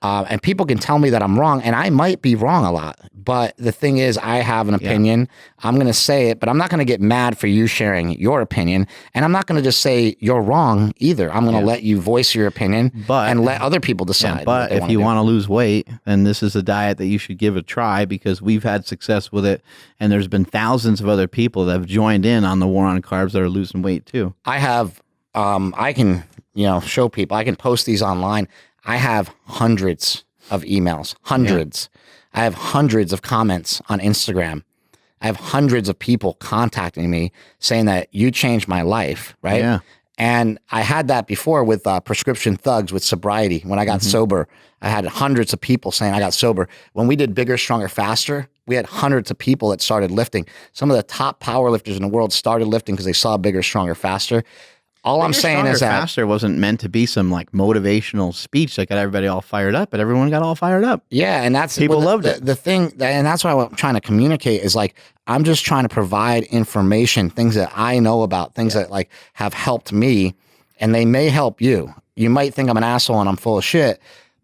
And people can tell me that I'm wrong, and I might be wrong a lot. But the thing is, I have an opinion. I'm going to say it, but I'm not going to get mad for you sharing your opinion. And I'm not going to just say you're wrong either. I'm going to let you voice your opinion and let other people decide. Yeah, but if you want to lose weight, then this is a diet that you should give a try because we've had success with it. And there's been thousands of other people that have joined in on the war on carbs that are losing weight too. I have, I can, show people, I can post these online. I have hundreds of emails, hundreds. Yeah. I have hundreds of comments on Instagram. I have hundreds of people contacting me saying that you changed my life, right? Yeah. And I had that before with Prescription Thugs with sobriety. When I got sober, I had hundreds of people saying I got sober. When we did Bigger, Stronger, Faster, we had hundreds of people that started lifting. Some of the top power lifters in the world started lifting because they saw Bigger, Stronger, Faster. All I'm saying is that Faster wasn't meant to be some like motivational speech that got everybody all fired up, but everyone got all fired up. Yeah, and that's people loved it. The thing, and that's what I'm trying to communicate is like I'm just trying to provide information, things that I know about, things that like have helped me, and they may help you. You might think I'm an asshole and I'm full of shit,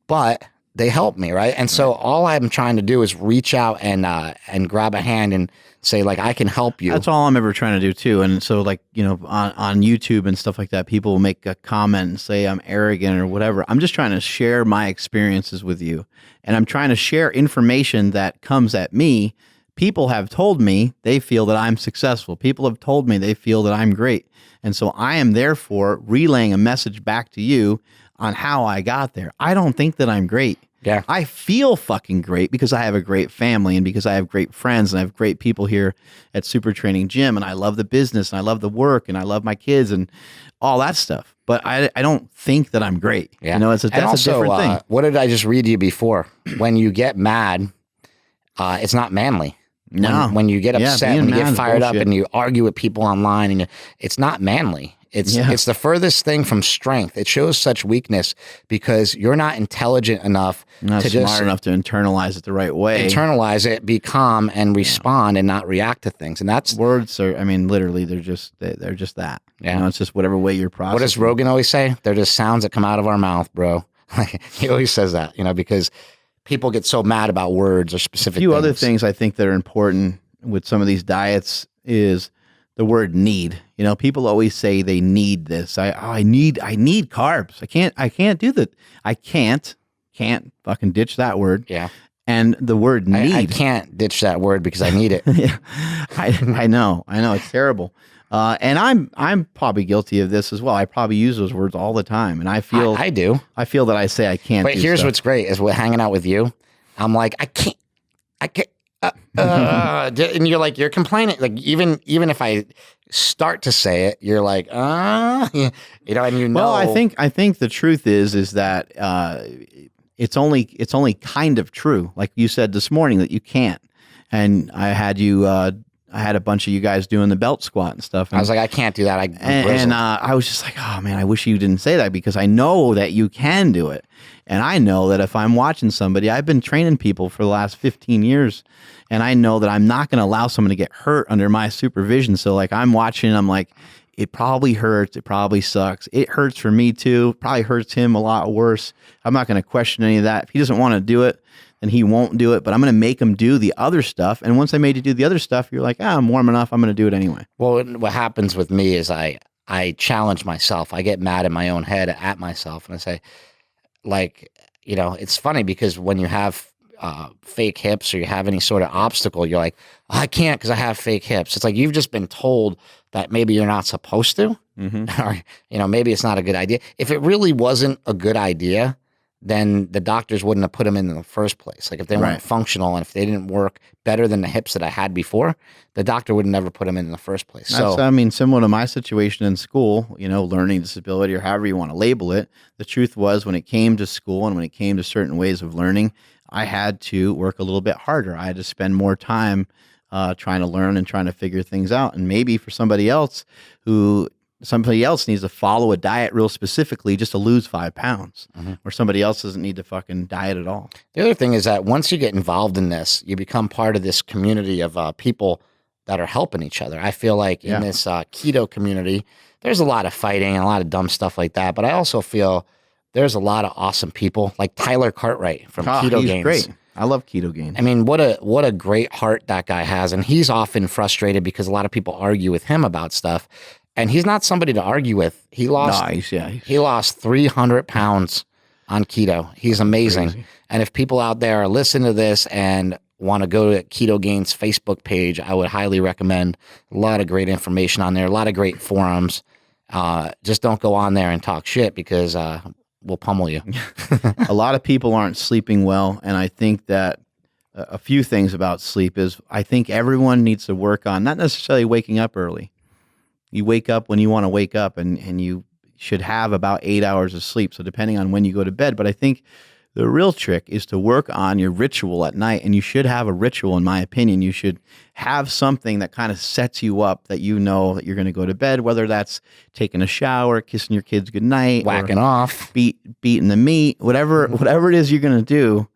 but they help me, right? And so all I'm trying to do is reach out and grab a hand and say like I can help you. That's all I'm ever trying to do too. And so like, on YouTube and stuff like that, people will make a comment and say I'm arrogant or whatever. I'm just trying to share my experiences with you. And I'm trying to share information that comes at me. People have told me they feel that I'm successful. People have told me they feel that I'm great. And so I am therefore relaying a message back to you on how I got there. I don't think that I'm great. Yeah. I feel fucking great because I have a great family and because I have great friends and I have great people here at Super Training Gym and I love the business and I love the work and I love my kids and all that stuff. But I don't think that I'm great. Yeah. That's a different thing. What did I just read to you before? When you get mad, it's not manly. No. When you get upset, when you get fired up bullshit. and you argue with people online, and it's not manly. It's the furthest thing from strength. It shows such weakness because you're not intelligent enough to smart enough to internalize it the right way. Internalize it, be calm, and respond, and not react to things. And that's words are. I mean, literally, they're just that. Yeah, it's just whatever way you're processing. What does Rogan always say? They're just sounds that come out of our mouth, bro. He always says that, because people get so mad about words or specific. A few other things I think that are important with some of these diets is the word need. People always say they need this. I need carbs. I can't do that. I can't fucking ditch that word. Yeah. And the word need. I can't ditch that word because I need it. Yeah. I know. It's terrible. And I'm probably guilty of this as well. I probably use those words all the time. And I feel I do. I feel that I say I can't. But here's what's great is with hanging out with you. I'm like, I can't. and you're like, you're complaining. Like even if I start to say it, you're like, and you know. Well, I think the truth is that it's only kind of true. Like you said this morning that you can't. And I had a bunch of you guys doing the belt squat and stuff. And I was like, I can't do that. I was just like, oh man, I wish you didn't say that, because I know that you can do it. And I know that if I'm watching somebody, I've been training people for the last 15 years, and I know that I'm not going to allow someone to get hurt under my supervision. So like I'm watching, I'm like, it probably hurts. It probably sucks. It hurts for me too. Probably hurts him a lot worse. I'm not going to question any of that. If he doesn't want to do it, then he won't do it, but I'm going to make him do the other stuff. And once I made you do the other stuff, you're like, I'm warm enough. I'm going to do it anyway. Well, what happens with me is I challenge myself. I get mad in my own head at myself, and I say, like, it's funny because when you have fake hips or you have any sort of obstacle, you're like, I can't because I have fake hips. It's like you've just been told that maybe you're not supposed to, or, maybe it's not a good idea. If it really wasn't a good idea, then the doctors wouldn't have put them in the first place. Like if they weren't functional and if they didn't work better than the hips that I had before, the doctor would never put them in the first place. So I mean, similar to my situation in school, learning disability or however you want to label it, the truth was when it came to school and when it came to certain ways of learning, I had to work a little bit harder. I had to spend more time trying to learn and trying to figure things out. And maybe for somebody else needs to follow a diet real specifically just to lose 5 pounds, or somebody else doesn't need to fucking diet at all. The other thing is that once you get involved in this, you become part of this community of people that are helping each other. I feel like in this keto community, there's a lot of fighting and a lot of dumb stuff like that. But I also feel there's a lot of awesome people like Tyler Cartwright from Keto He's Gains. Great. I love Keto Gains. I mean, what a great heart that guy has. And he's often frustrated because a lot of people argue with him about stuff. And he's not somebody to argue with. He lost 300 pounds on keto. He's amazing. Crazy. And if people out there are listening to this and want to go to Keto Gains Facebook page, I would highly recommend. A lot of great information on there, a lot of great forums. Just don't go on there and talk shit because we'll pummel you. A lot of people aren't sleeping well, and I think that a few things about sleep is I think everyone needs to work on not necessarily waking up early. You wake up when you want to wake up, and you should have about 8 hours of sleep. So depending on when you go to bed, but I think the real trick is to work on your ritual at night, and you should have a ritual, in my opinion. You should have something that kind of sets you up that you know that you're going to go to bed, whether that's taking a shower, kissing your kids goodnight, whacking off, beating the meat, whatever it is you're going to do.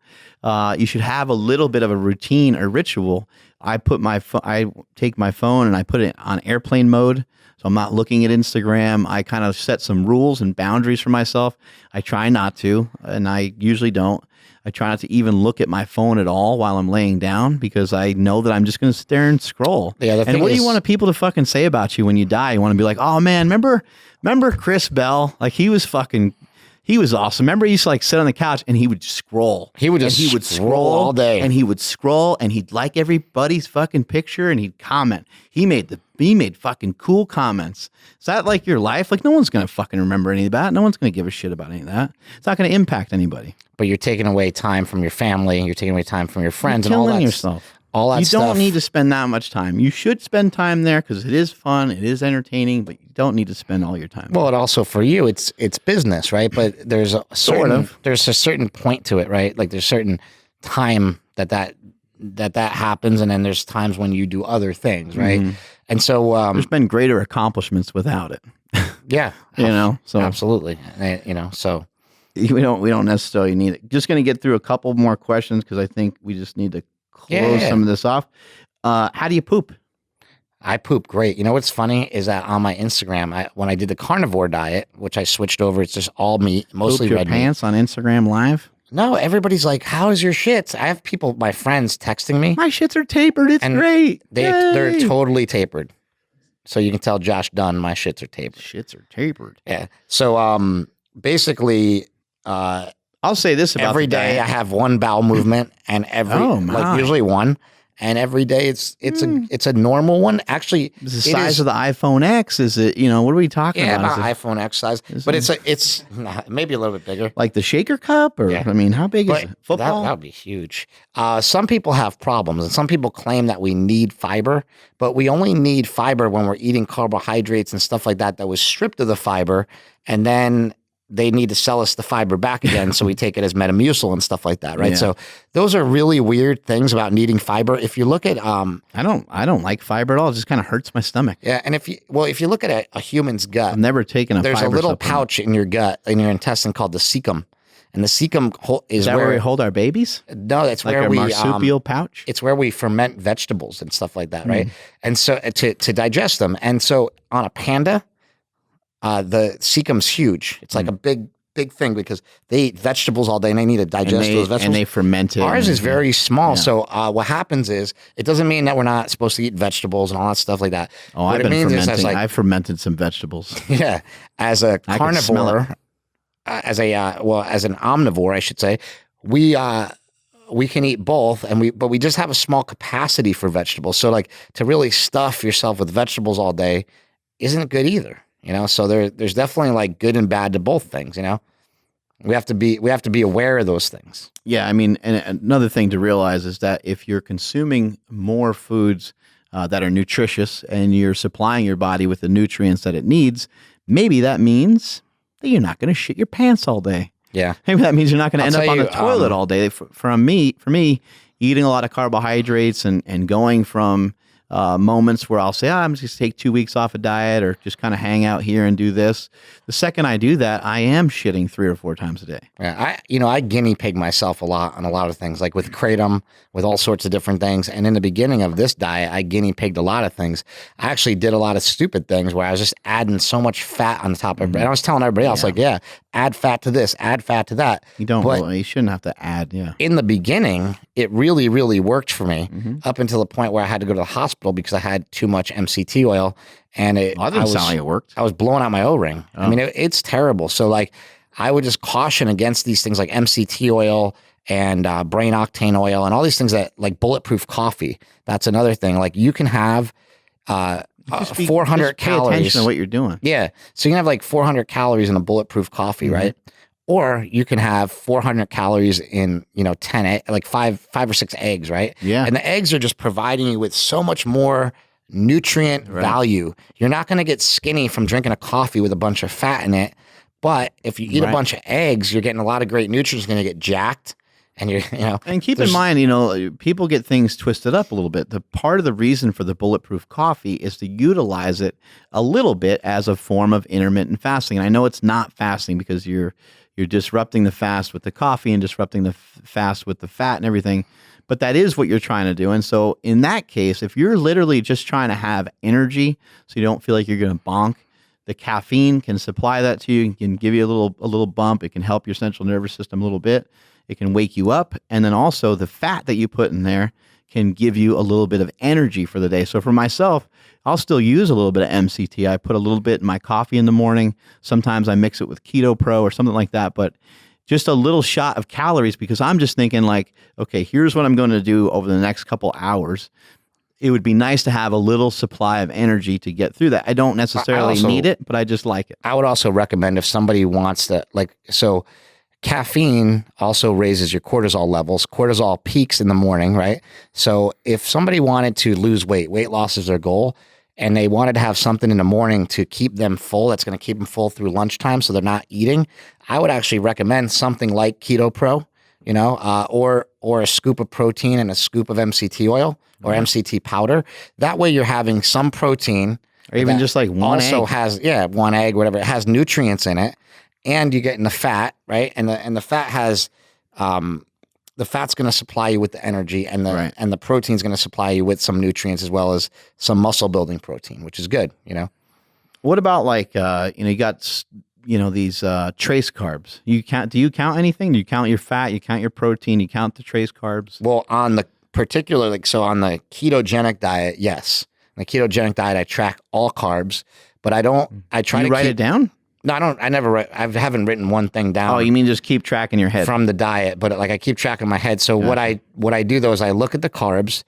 You should have a little bit of a routine or ritual. I take my phone and I put it on airplane mode. So I'm not looking at Instagram. I kind of set some rules and boundaries for myself. I try not to, and I usually don't. I try not to even look at my phone at all while I'm laying down because I know that I'm just going to stare and scroll. Yeah, and what do you want people to fucking say about you when you die? You want to be like, oh man, remember Chris Bell? Like he was awesome. Remember, he used to like sit on the couch and he would scroll. He would scroll all day, and he would scroll and he'd like everybody's fucking picture and he'd comment. He made fucking cool comments. Is that like your life? Like no one's gonna fucking remember any of that. No one's gonna give a shit about any of that. It's not gonna impact anybody. But you're taking away time from your family. You're taking away time from your friends, you're and all that. Yourself. All that stuff. You don't need to spend that much time. You should spend time there because it is fun, it is entertaining, but you don't need to spend all your time. Well, it also for you, it's business, right? But there's a certain point to it, right? Like there's certain time that happens, and then there's times when you do other things, right? Mm-hmm. And so there's been greater accomplishments without it. Yeah, so absolutely, so we don't necessarily need it. Just going to get through a couple more questions because I think we just need to close some of this off. How do you poop? I poop great. You know what's funny is that on my Instagram, when I did the Carnivore Diet, which I switched over, it's just all meat, mostly red meat. Pants on Instagram Live? No, everybody's like, "How's your shits?" I have people, my friends, texting me. My shits are tapered. It's great. They're totally tapered. So you can tell Josh Dunn, my shits are tapered. Shits are tapered. Yeah. So basically, I'll say this about every day I have one bowel movement, and usually one. and every day it's a normal one. Actually, It's the size of the iPhone X. Is it, what are we talking yeah, about? about iPhone X size, but it's maybe a little bit bigger. Like the shaker cup, or Yeah. I mean, how big is it? That Football? would be huge. Some people have problems, and some people claim that we need fiber, but we only need fiber when we're eating carbohydrates and stuff like that was stripped of the fiber, and then they need to sell us the fiber back again, so we take it as Metamucil and stuff like that, right? Yeah. So those are really weird things about needing fiber. If you look at I don't like fiber at all. It just kind of hurts my stomach. yeah, and if you look at a human's gut, I've never taken a there's fiber a little supplement. pouch in your gut, in your intestine, called the cecum. And the cecum is Is that where we hold our babies? no, that's Like where our we marsupial pouch? it's where we ferment vegetables and stuff like that, right? And so to digest them. And so on a panda, the cecum's huge. It's like a big thing because they eat vegetables all day and they need to digest those vegetables. And they ferment it. Ours is very small. Yeah. So what happens is, it doesn't mean that we're not supposed to eat vegetables and all that stuff like that. Oh, What I've it been means is fermenting. as I've fermented some vegetables. yeah, as a I can smell carnivore, as an omnivore, I should say, we can eat both, but we just have a small capacity for vegetables. So like to really stuff yourself with vegetables all day isn't good either. So there's definitely like good and bad to both things. We have to be aware of those things. Yeah, I mean, and another thing to realize is that if you're consuming more foods that are nutritious and you're supplying your body with the nutrients that it needs, maybe that means that you're not going to shit your pants all day. Yeah. Maybe that means you're not going to end up on tell the you, toilet all day. For me, eating a lot of carbohydrates and going from moments where I'll say, I'm just going to take 2 weeks off a diet or just kind of hang out here and do this. The second I do that, I am shitting 3 or 4 times a day. Yeah, I guinea pig myself a lot on a lot of things, like with kratom, with all sorts of different things. And in the beginning of this diet, I guinea pigged a lot of things. I actually did a lot of stupid things where I was just adding so much fat on the top of it. And I was telling everybody else, add fat to this, add fat to that. You shouldn't have to add, yeah. In the beginning, it really, really worked for me up until the point where I had to go to the hospital because I had too much MCT oil. And That didn't sound like it worked. I was blowing out my O-ring. I mean, it's terrible. So like, I would just caution against these things like MCT oil and brain octane oil and all these things that like Bulletproof Coffee. That's another thing. Like you can have 400 pay calories. attention to what you're doing. Yeah. So you can have like 400 calories in a Bulletproof Coffee, right? Or you can have 400 calories in, 5 or 6 eggs, right? Yeah. And the eggs are just providing you with so much more nutrient value. You're not going to get skinny from drinking a coffee with a bunch of fat in it. But if you eat a bunch of eggs, you're getting a lot of great nutrients. You're going to get jacked. And and keep in mind, people get things twisted up a little bit. The part of the reason for the Bulletproof Coffee is to utilize it a little bit as a form of intermittent fasting. And I know it's not fasting because you're disrupting the fast with the coffee and disrupting the fast with the fat and everything. But that is what you're trying to do. And so in that case, if you're literally just trying to have energy so you don't feel like you're going to bonk, the caffeine can supply that to you. It can give you a little bump. It can help your central nervous system a little bit. It can wake you up. And then also the fat that you put in there can give you a little bit of energy for the day. So for myself, I'll still use a little bit of MCT. I put a little bit in my coffee in the morning. Sometimes I mix it with Keto Pro or something like that. But just a little shot of calories because I'm just thinking like, okay, here's what I'm going to do over the next couple hours. It would be nice to have a little supply of energy to get through that. I don't necessarily need it, but I just like it. I would also recommend if somebody wants to, caffeine also raises your cortisol levels. Cortisol peaks in the morning, right? So if somebody wanted to lose weight loss is their goal, and they wanted to have something in the morning to keep them full, that's going to keep them full through lunchtime so they're not eating, I would actually recommend something like Keto Pro, or a scoop of protein and a scoop of MCT oil or MCT powder. That way you're having some protein. Or even just like one egg. Also has, one egg, whatever. It has nutrients in it. And you're getting the fat, right? And the fat has, the fat's going to supply you with the energy, and the protein's going to supply you with some nutrients as well as some muscle building protein, which is good. What about like you got these trace carbs? Do you count anything? Do you count your fat? You count your protein? You count the trace carbs? Well, on the particular on the ketogenic diet, yes. On the ketogenic diet, I track all carbs, but I don't. I try to write it down. No, I don't. I never. I haven't written one thing down. Oh, you mean just keep track in your head from the diet? But I keep track in my head. So what I do though is I look at the carbs,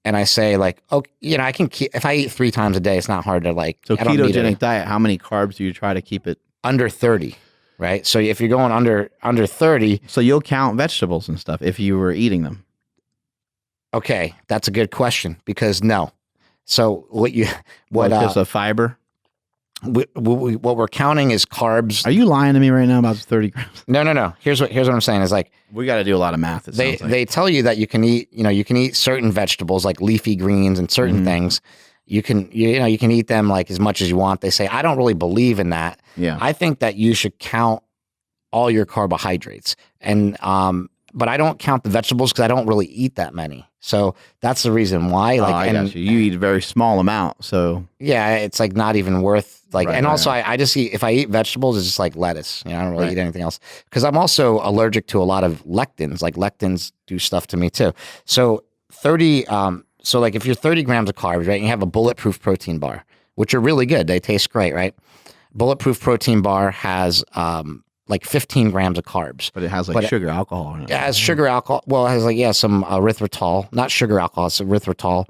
and I say like, oh, I can keep, if I eat 3 times a day, it's not hard to like. So I don't need ketogenic diet, how many carbs do you try to keep it? Under 30, right? So if you're going under 30. So you'll count vegetables and stuff if you were eating them. Okay, that's a good question because no. So Because of fiber? what we're counting is carbs. Are you lying to me right now about the 30 grams? No. Here's what I'm saying is like we got to do a lot of math. They tell you that you can eat certain vegetables like leafy greens and certain things. You can eat them like as much as you want. They say I don't really believe in that. Yeah. I think that you should count all your carbohydrates and but I don't count the vegetables because I don't really eat that many. So that's the reason why. Like, I got you. You eat a very small amount, so yeah, it's like not even worth like. Right, and also, I just eat if I eat vegetables, it's just like lettuce. I don't really eat anything else because I'm also allergic to a lot of lectins. Like lectins do stuff to me too. So 30. So like if you're 30 grams of carbs, right, and you have a Bulletproof Protein Bar, which are really good. They taste great, right? Bulletproof Protein Bar has like 15 grams of carbs. But it has like sugar alcohol in it. It has sugar alcohol. Well, it has like, some erythritol, not sugar alcohol, it's erythritol,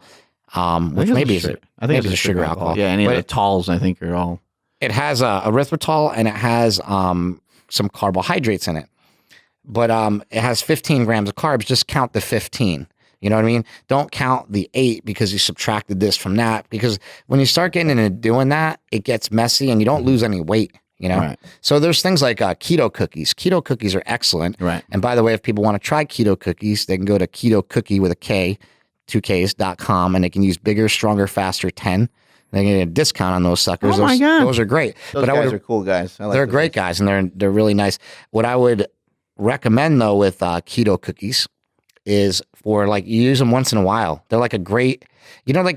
which maybe is a sugar alcohol. Yeah, any of the tols, I think, are all. It has erythritol and it has some carbohydrates in it. But it has 15 grams of carbs. Just count the 15. You know what I mean? Don't count the 8 because you subtracted this from that. Because when you start getting into doing that, it gets messy and you don't lose any weight. Right. So there's things like keto cookies. Keto cookies are excellent. Right. And by the way, if people want to try keto cookies, they can go to Keto Cookie with a K, 2Ks.com, and they can use bigger, stronger, faster 10. They can get a discount on those suckers. Oh my God. Those are great. Those guys are cool guys. They're great guys, and they're really nice. What I would recommend though with keto cookies is for like you use them once in a while. They're like a great, like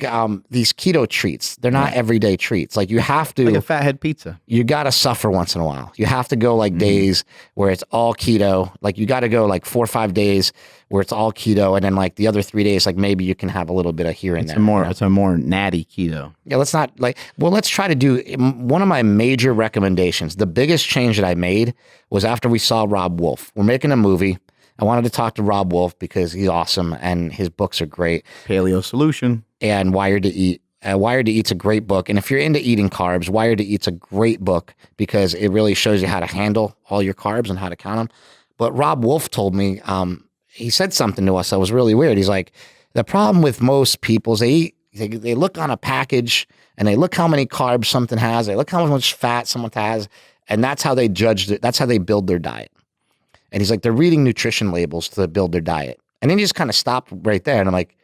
these keto treats. They're not everyday treats. Like you have to, like a fathead pizza. You got to suffer once in a while. You have to go like days where it's all keto. Like you got to go like 4 or 5 days where it's all keto, and then like the other 3 days, like maybe you can have a little bit of here and there. It's a more natty keto. Yeah, let's try to do one of my major recommendations. The biggest change that I made was after we saw Rob Wolf. We're making a movie. I wanted to talk to Rob Wolf because he's awesome and his books are great. Paleo Solution. And Wired to Eat. Wired to Eat's a great book. And if you're into eating carbs, Wired to Eat's a great book because it really shows you how to handle all your carbs and how to count them. But Rob Wolf told me, he said something to us that was really weird. He's like, the problem with most people is they look on a package and they look how many carbs something has. They look how much fat someone has. And that's how they judge it. That's how they build their diet. And he's like, they're reading nutrition labels to build their diet. And then he just kind of stopped right there. And I'm like,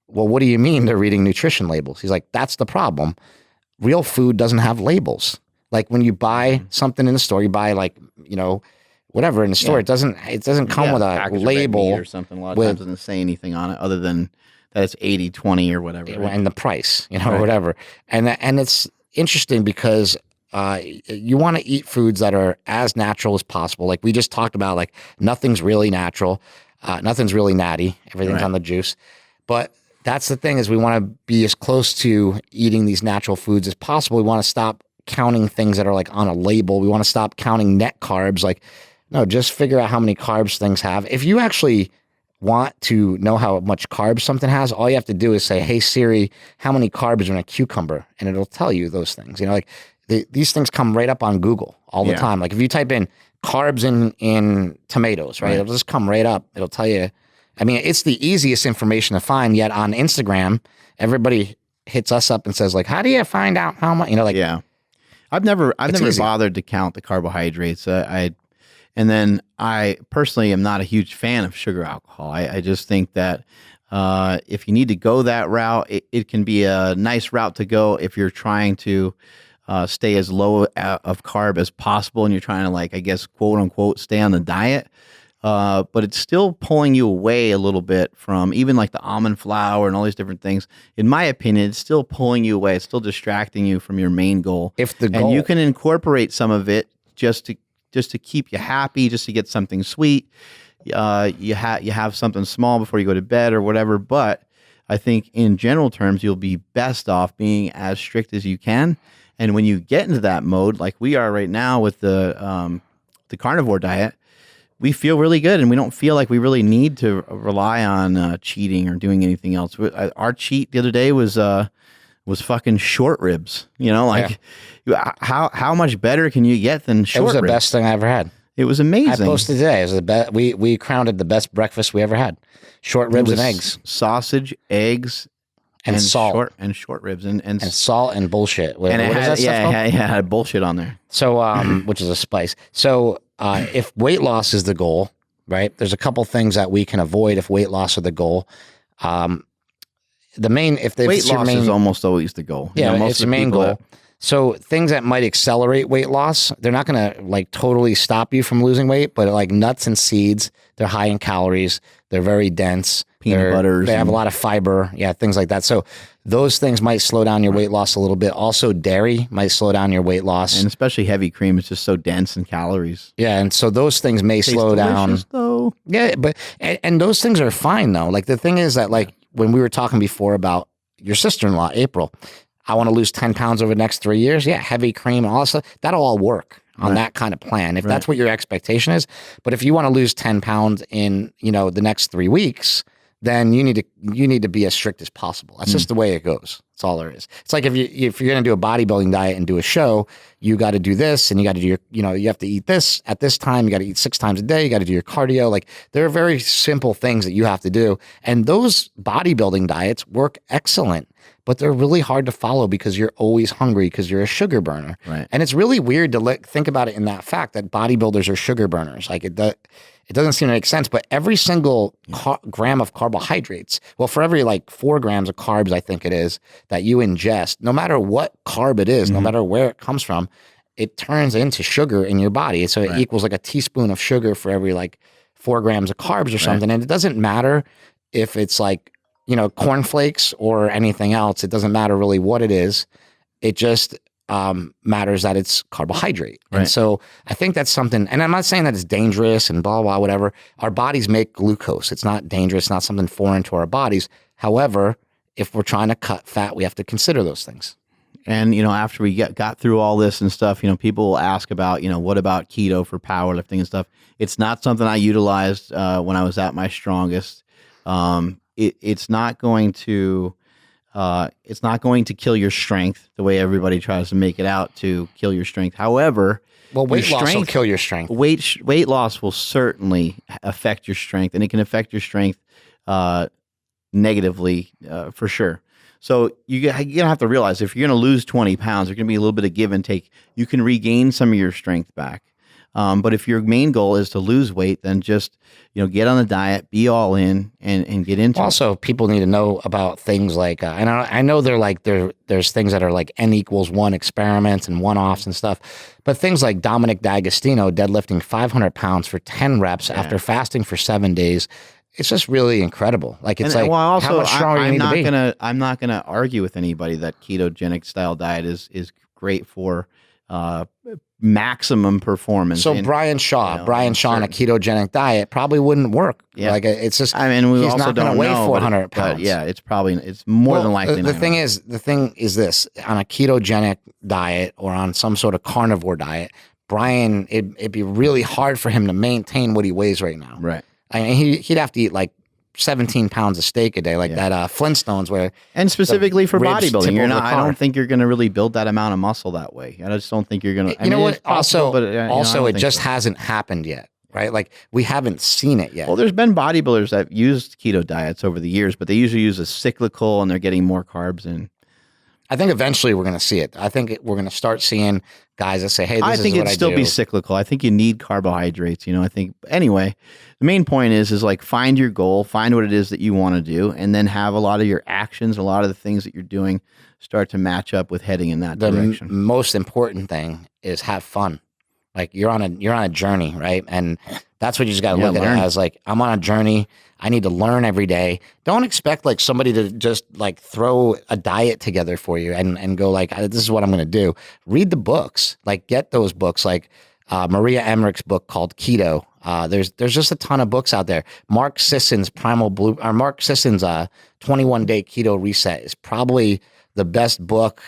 well, what do you mean they're reading nutrition labels? He's like, that's the problem. Real food doesn't have labels. Like when you buy something in the store, you buy like, whatever in the store, it doesn't come with a label or something. A lot of times it doesn't say anything on it other than that it's 80-20 or whatever. Right? And the price, or whatever. And it's interesting because you want to eat foods that are as natural as possible. Like we just talked about, like nothing's really natural. Nothing's really natty. Everything's on the juice. But that's the thing is we want to be as close to eating these natural foods as possible. We want to stop counting things that are like on a label. We want to stop counting net carbs. Like, no, just figure out how many carbs things have. If you actually want to know how much carbs something has, all you have to do is say, hey, Siri, how many carbs are in a cucumber? And it'll tell you those things. These things come right up on Google all the time. Like if you type in carbs in tomatoes, right? It'll just come right up. It'll tell you. I mean, it's the easiest information to find. Yet on Instagram, everybody hits us up and says, like, how do you find out how much? I've never bothered to count the carbohydrates. And then I personally am not a huge fan of sugar alcohol. I just think that if you need to go that route, it can be a nice route to go if you're trying to stay as low of carb as possible and you're trying to, like, I guess, quote unquote, stay on the diet. But it's still pulling you away a little bit from even like the almond flour and all these different things. In my opinion, it's still pulling you away. It's still distracting you from your main goal. And you can incorporate some of it just to keep you happy, just to get something sweet. You have something small before you go to bed or whatever. But I think in general terms, you'll be best off being as strict as you can. And when you get into that mode, like we are right now with the Carnivore Diet, we feel really good, and we don't feel like we really need to rely on cheating or doing anything else. Our cheat the other day was fucking short ribs. How much better can you get than short ribs? It was the best thing I ever had. It was amazing. I posted today. It was the best. We crowned it the best breakfast we ever had. Short ribs and eggs, sausage, eggs, and salt, short ribs, and salt and bullshit. What it is that stuff called? It had bullshit on there. So, which is a spice. So, if weight loss is the goal, right? There's a couple things that we can avoid if weight loss is the goal. Weight loss is almost always the goal. Yeah, it's the main goal. So things that might accelerate weight loss, they're not going to like totally stop you from losing weight, but like nuts and seeds, they're high in calories. They're very dense. Peanut butters. They have a lot of fiber. Yeah, things like that. So those things might slow down your weight loss a little bit. Also, dairy might slow down your weight loss. And especially heavy cream. It's just so dense in calories. Yeah, and so those things may slow down. Though. Yeah, but and those things are fine though. Like the thing is that like when we were talking before about your sister-in-law, April, I want to lose 10 pounds over the next 3 years. Yeah, heavy cream and all that stuff. That'll all work on that kind of plan if that's what your expectation is. But if you want to lose 10 pounds in, the next 3 weeks, then you need to be as strict as possible. That's just the way it goes. That's all there is. It's like if you're going to do a bodybuilding diet and do a show, you got to do this and you got to do your, you have to eat this at this time. You got to eat 6 times a day. You got to do your cardio. Like there are very simple things that you have to do. And those bodybuilding diets work excellent, but they're really hard to follow because you're always hungry because you're a sugar burner. Right. And it's really weird to think about it in that fact that bodybuilders are sugar burners. Like it doesn't seem to make sense, but every single gram of carbohydrates, well, for every like 4 grams of carbs, I think it is, that you ingest, no matter what carb it is, no matter where it comes from, it turns into sugar in your body. So it equals like a teaspoon of sugar for every like 4 grams of carbs or something. And it doesn't matter if it's like, cornflakes or anything else. It doesn't matter really what it is. It just matters that it's carbohydrate. Right. And so I think that's something, and I'm not saying that it's dangerous and blah, blah, whatever. Our bodies make glucose. It's not dangerous, not something foreign to our bodies. However, if we're trying to cut fat, we have to consider those things. And, after we got through all this and stuff, people will ask about, what about keto for powerlifting and stuff. It's not something I utilized when I was at my strongest. It's not going to kill your strength the way everybody tries to make it out to kill your strength. However, weight loss will kill your strength. Weight loss will certainly affect your strength, and it can affect your strength negatively for sure. So you're going to have to realize if you're going to lose 20 pounds, there's going to be a little bit of give and take. You can regain some of your strength back. But if your main goal is to lose weight, then just, get on the diet, be all in and get into it. Also, people need to know about things like, and I know there's things that are like N=1 experiments and one-offs and stuff, but things like Dominic D'Agostino deadlifting 500 pounds for 10 reps after fasting for 7 days. It's just really incredible. Like how much stronger you need to be. I'm not gonna argue with anybody that ketogenic style diet is great for maximum performance. So Brian Shaw on a ketogenic diet probably wouldn't work. Yeah. Like it's just, we he's also not don't weigh know, 400 pounds. But yeah, it's more than likely. The thing is this, on a ketogenic diet or on some sort of carnivore diet, Brian, it'd be really hard for him to maintain what he weighs right now. Right. I mean, he'd have to eat like 17 pounds of steak a day, like that Flintstones where. And specifically for bodybuilding, I don't think you're going to really build that amount of muscle that way. I just don't think you're going to. You know what? Possible, also, it just so. hasn't happened yet, right? Like we haven't seen it yet. Well, there's been bodybuilders that have used keto diets over the years, but they usually use a cyclical and they're getting more carbs in. I think eventually we're going to see it. I think we're going to start seeing guys that say, hey, this is what I do. I think it'd still be cyclical. I think you need carbohydrates. I think, anyway, the main point is like find your goal, find what it is that you want to do, and then have a lot of your actions, a lot of the things that you're doing start to match up with heading in that direction. The most important thing is have fun. Like you're on a journey, right? And that's what you just got to look at it as. Like I'm on a journey. I need to learn every day. Don't expect like somebody to just like throw a diet together for you and go like, this is what I'm going to do. Read the books, like get those books, like Maria Emmerich's book called Keto. There's just a ton of books out there. Mark Sisson's 21-day keto reset is probably the best book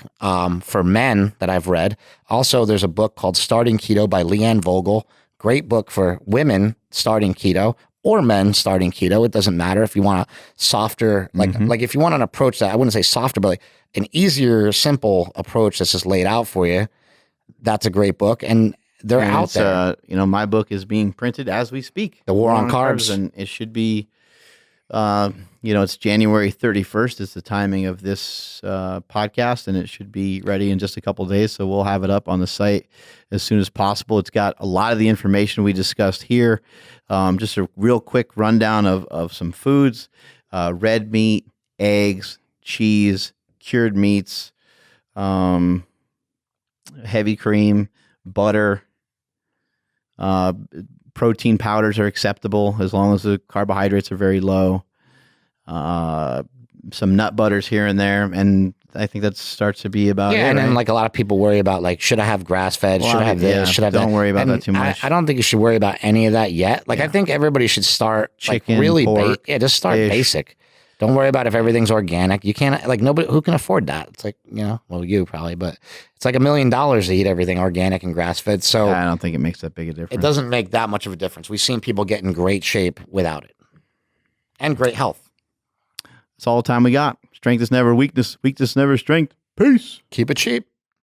for men that I've read. Also, there's a book called Starting Keto by Leanne Vogel. great book for women starting keto or men starting keto. It doesn't matter if you want a softer, like if you want an approach that I wouldn't say softer, but like an easier, simple approach that's just laid out for you. That's a great book. And they're out there. My book is being printed as we speak. The War on Carbs. And it should be, it's January 31st is the timing of this podcast, and it should be ready in just a couple of days. So we'll have it up on the site as soon as possible. It's got a lot of the information we discussed here. Just a real quick rundown of some foods, red meat, eggs, cheese, cured meats, heavy cream, butter, protein powders are acceptable as long as the carbohydrates are very low. Some nut butters here and there, and I think that starts to be about it. Yeah, and then right? like a lot of people worry about like, should I have grass fed? Should I have this? Should I have that? Don't worry about that too much. I don't think you should worry about any of that yet. Like I think everybody should start Chicken, like really pork, just start fish. Basic. Don't worry about if everything's organic. You can't like nobody who can afford that. It's like, you probably, but it's like $1 million to eat everything organic and grass fed. So I don't think it makes that big a difference. it doesn't make that much of a difference. We've seen people get in great shape without it and great health. That's all the time we got. Strength is never weakness. Weakness is never strength. Peace. Keep it cheap.